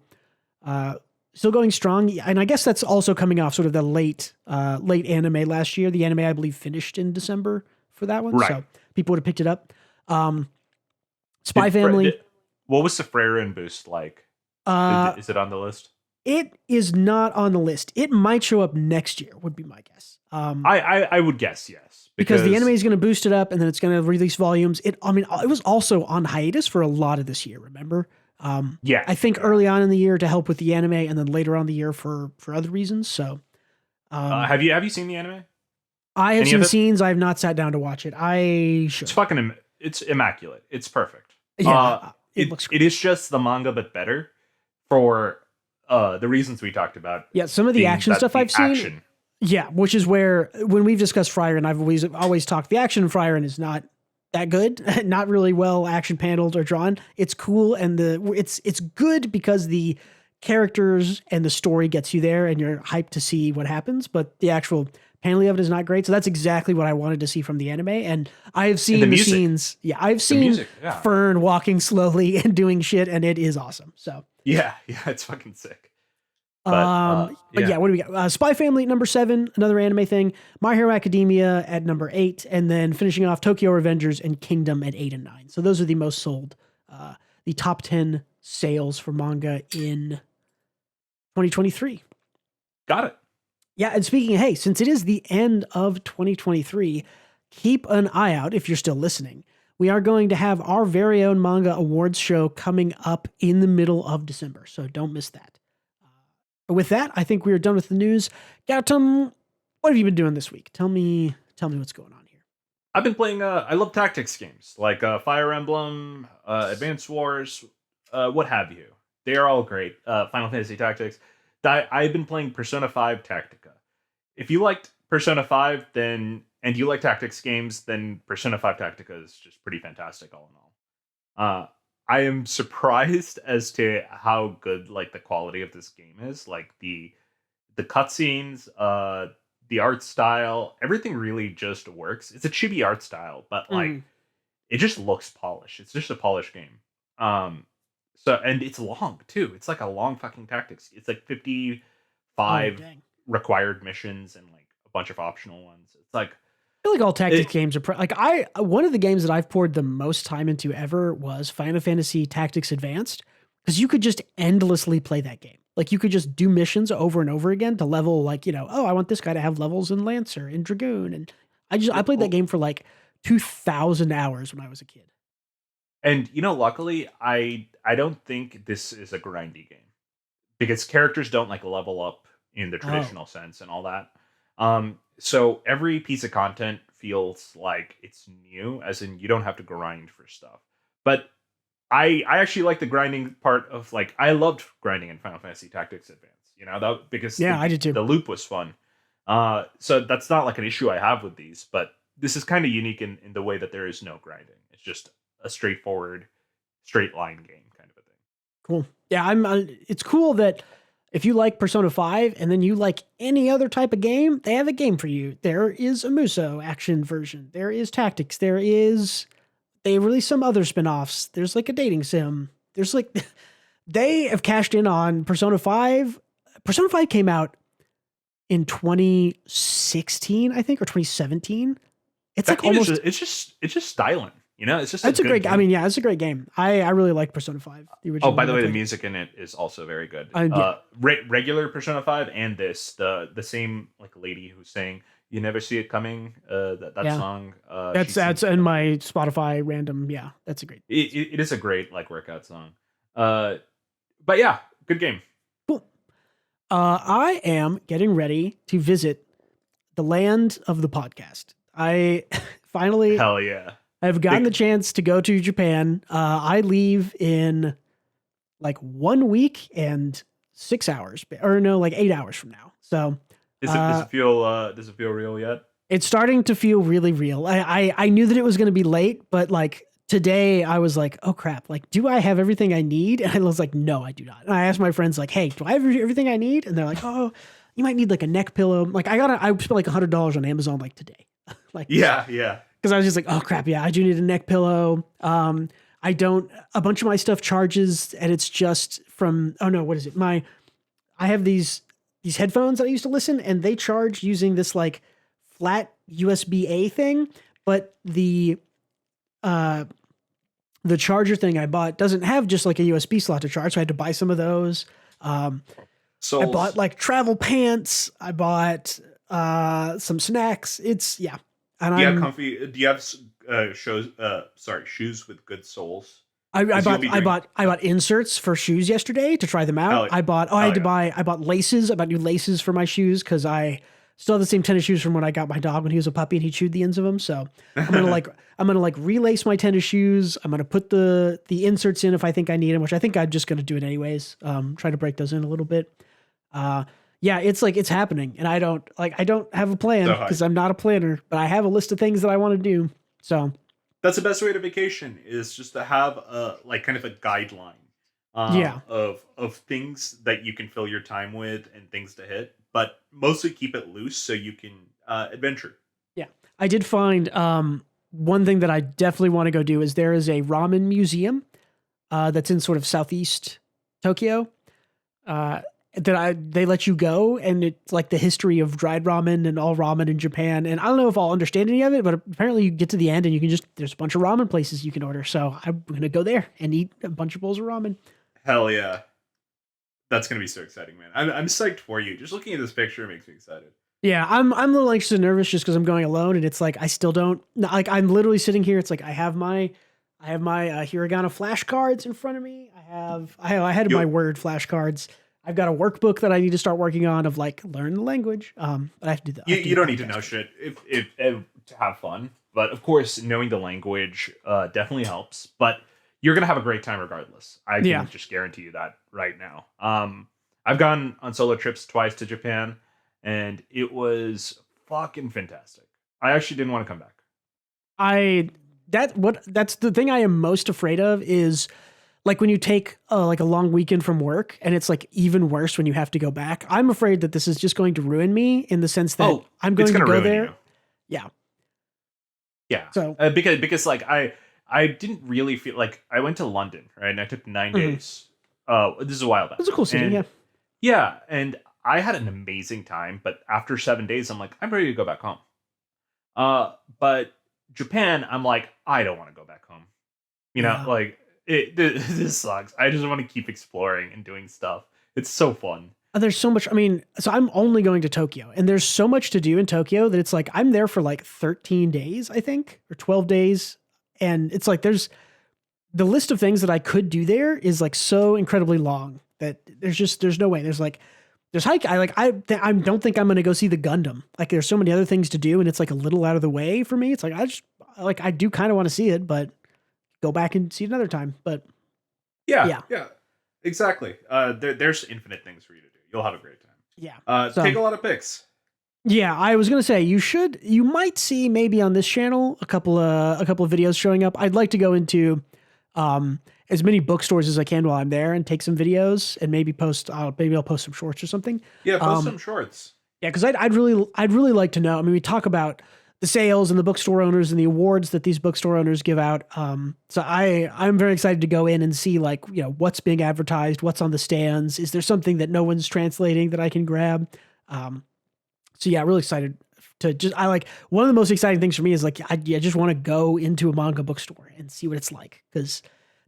Still going strong, and I guess that's also coming off sort of the late anime last year. The anime, I believe, finished in December for that one, right. So people would have picked it up. Spy Family. What was the Freyrin boost like? Is it on the list? It is not on the list. It might show up next year, would be my guess. I would guess yes. Because the anime is going to boost it up, and then it's going to release volumes. It was also on hiatus for a lot of this year, remember? Yeah. I think early on in the year to help with the anime, and then later on in the year for other reasons. So, have you seen the anime? I have Any seen of it? scenes. I have not sat down to watch it. I should. It's immaculate. It's perfect. Yeah, it looks great. It is just the manga, but better for the reasons we talked about. Yeah, some of the being action that stuff the I've seen. action- Yeah, which is where when we've discussed Friar, and I've always talked the action in Friar is not that good, not really well action paneled or drawn. It's cool and it's good because the characters and the story gets you there and you're hyped to see what happens, but the actual paneling of it is not great. So that's exactly what I wanted to see from the anime. And I have seen the scenes. Yeah, I've seen music, yeah. Fern walking slowly and doing shit, and it is awesome. So Yeah, it's fucking sick. But yeah, what do we got? Spy Family at number 7, another anime thing. My Hero Academia at number 8, and then finishing off Tokyo Revengers and Kingdom at 8 and 9. So those are the most sold, the top 10 sales for manga in 2023. Got it. Yeah, and speaking of, hey, since it is the end of 2023, keep an eye out if you're still listening. We are going to have our very own manga awards show coming up in the middle of December, so don't miss that. With that, I think we are done with the news. Gautam, what have you been doing this week? Tell me what's going on here. I've been playing. I love tactics games like Fire Emblem, Advance Wars, what have you. They are all great. Final Fantasy Tactics. I've been playing Persona 5 Tactica. If you liked Persona 5, and you like tactics games, then Persona 5 Tactica is just pretty fantastic all in all. I am surprised as to how good like the quality of this game is. Like the cutscenes, the art style, everything really just works. It's a chibi art style, but like it just looks polished. It's just a polished game. So and it's long too. It's like a long fucking tactics. It's like 55 required missions and like a bunch of optional ones. It's like I feel like all tactics games are one of the games that I've poured the most time into ever was Final Fantasy Tactics Advanced, because you could just endlessly play that game. Like you could just do missions over and over again to level, like, I want this guy to have levels in Lancer and Dragoon. And I played that game for like 2,000 hours when I was a kid. And luckily I don't think this is a grindy game, because characters don't like level up in the traditional sense and all that. So every piece of content feels like it's new, as in you don't have to grind for stuff. But I actually like the grinding part of, like, I loved grinding in Final Fantasy Tactics Advance, because I did too. The loop was fun. So that's not like an issue I have with these, but this is kind of unique in the way that there is no grinding. It's just a straightforward, straight line game kind of a thing. Cool. Yeah, it's cool that if you like Persona 5 and then you like any other type of game, they have a game for you. There is a Muso action version. There is Tactics. They release some other spin-offs. There's like a dating sim. There's like, they have cashed in on Persona 5. Persona 5 came out in 2016, I think, or 2017. It's like almost, it's just styling. It's just it's a great game. I mean, yeah, it's a great game. I really like Persona 5. The original. Oh, by the way, the music in it is also very good. Regular Persona 5 and this, the same like lady who's saying "You Never See It Coming." That song. That's in my Spotify random. Yeah, that's a great. It is a great like workout song. But yeah, good game. Cool. I am getting ready to visit the land of the podcast. I finally. Hell yeah. I've gotten the chance to go to Japan. I leave in like 1 week and 6 hours, or no, like 8 hours from now. So does it feel real yet? It's starting to feel really real. I knew that it was going to be late, but like today I was like, oh crap, like, do I have everything I need? And I was like, no, I do not. And I asked my friends like, hey, do I have everything I need? And they're like, oh, you might need like a neck pillow. Like I spent like $100 on Amazon like today. Like, yeah. Because I was just like, oh crap, yeah, I do need a neck pillow. A bunch of my stuff charges, and it's just from, oh no, what is it? I have these headphones that I used to listen, and they charge using this like flat USB-A thing, but the charger thing I bought doesn't have just like a USB slot to charge, so I had to buy some of those. So I bought like travel pants. I bought some snacks. And do you have shoes with good soles? I bought inserts for shoes yesterday to try them out. I bought laces. I bought new laces for my shoes because I Still have the same tennis shoes from when I got my dog when he was a puppy and he chewed the ends of them. So I'm gonna like relace my tennis shoes. I'm gonna put the inserts in if I think I need them, which I think I'm just gonna do it anyways. Try to break those in a little bit. Yeah, it's like it's happening, and I don't have a plan because I'm not a planner, but I have a list of things that I want to do. So that's the best way to vacation, is just to have a like kind of a guideline of things that you can fill your time with and things to hit, but mostly keep it loose so you can adventure. Yeah, I did find one thing that I definitely want to go do is there is a ramen museum that's in sort of southeast Tokyo. They let you go, and it's like the history of dried ramen and all ramen in Japan. And I don't know if I'll understand any of it, but apparently you get to the end and you can there's a bunch of ramen places you can order. So I'm going to go there and eat a bunch of bowls of ramen. Hell yeah. That's going to be so exciting, man. I'm psyched for you. Just looking at this picture makes me excited. Yeah, I'm a little anxious and nervous just because I'm going alone, and it's like I still don't like. I'm literally sitting here. It's like I have my hiragana flashcards in front of me. I had my word flashcards. I've got a workbook that I need to start working on of like learn the language. But I have to do that. You don't need to know shit if to have fun, but of course knowing the language definitely helps. But you're gonna have a great time regardless. I can just guarantee you that right now. I've gone on solo trips twice to Japan, and it was fucking fantastic. I actually didn't want to come back. That's the thing I am most afraid of is like when you take like a long weekend from work and it's like even worse when you have to go back. I'm afraid that this is just going to ruin me in the sense that I'm going to go there. You. Yeah. Yeah. So because like I didn't really feel like I went to London, right? And I took 9 days. This is a while back. It was a cool city, yeah. Yeah, and I had an amazing time, but after 7 days, I'm like, I'm ready to go back home. But Japan, I'm like, I don't want to go back home. You know, like this sucks. I just want to keep exploring and doing stuff. It's so fun. There's so much. I mean, so I'm only going to Tokyo, and there's so much to do in Tokyo that it's like I'm there for like 13 days, I think, or 12 days. And it's like there's the list of things that I could do there is like so incredibly long that there's no way. There's hike. I don't think I'm going to go see the Gundam. Like there's so many other things to do, and it's like a little out of the way for me. It's like I do kind of want to see it, but go back and see it another time. But yeah, exactly. There's infinite things for you to do. You'll have a great time. Yeah. Take a lot of pics. Yeah, I was gonna say you might see maybe on this channel a couple of videos showing up. I'd like to go into as many bookstores as I can while I'm there and take some videos and maybe I'll post some shorts or something. Yeah, post some shorts. Yeah, because I'd really like to know. I mean, we talk about the sales and the bookstore owners and the awards that these bookstore owners give out. So I'm very excited to go in and see like what's being advertised, what's on the stands. Is there something that no one's translating that I can grab? So yeah, really excited to one of the most exciting things for me is like, I just want to go into a manga bookstore and see what it's like. Cause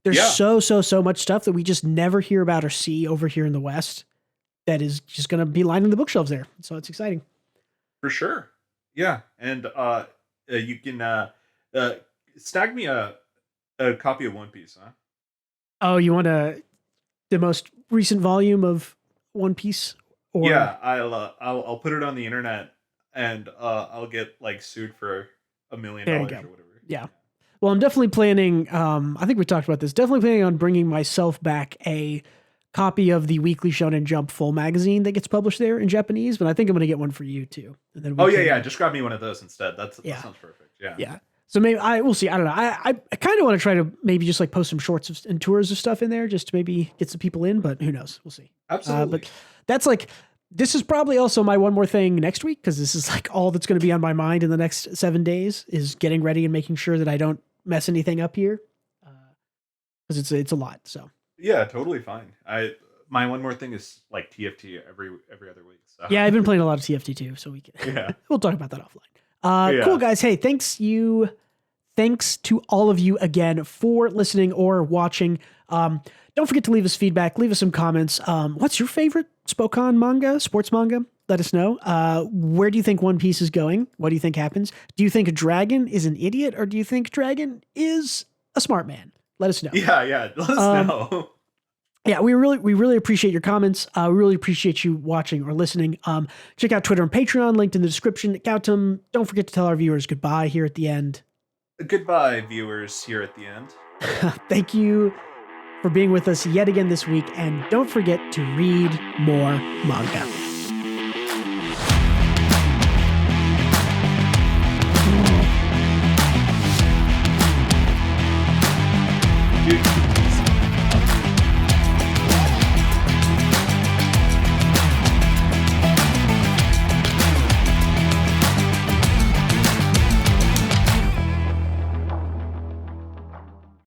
there's so much stuff that we just never hear about or see over here in the West that is just going to be lining the bookshelves there. So it's exciting. For sure. Yeah. And, you can, snag me a copy of One Piece, huh? Oh, you want the most recent volume of One Piece? Or... Yeah, I'll put it on the internet, and I'll get like sued for $1 million or whatever. Yeah. Well, I'm definitely planning. I think we talked about this. Definitely planning on bringing myself back a copy of the Weekly Shonen Jump full magazine that gets published there in Japanese. But I think I'm going to get one for you too. And then just grab me one of those instead. That sounds perfect. Yeah. Yeah. So maybe we'll see. I don't know. I kind of want to try to maybe just like post some shorts and tours of stuff in there just to maybe get some people in, but who knows? We'll see. Absolutely. But that's like, this is probably also my one more thing next week, because this is like all that's going to be on my mind in the next 7 days is getting ready and making sure that I don't mess anything up here. Because it's a lot. So yeah, totally fine. My one more thing is like TFT every other week. So. Yeah, I've been playing a lot of TFT too, so we'll talk about that offline. Cool guys. Hey, thanks to all of you again for listening or watching. Don't forget to leave us feedback, leave us some comments. What's your favorite Spokon manga, sports manga? Let us know. Where do you think One Piece is going? What do you think happens? Do you think Dragon is an idiot, or do you think Dragon is a smart man? Let us know. Yeah, let us know. Yeah, we really appreciate your comments. We really appreciate you watching or listening. Check out Twitter and Patreon, linked in the description. Gautam, don't forget to tell our viewers goodbye here at the end. Goodbye, viewers, here at the end. Thank you for being with us yet again this week, and don't forget to read more manga. Dude,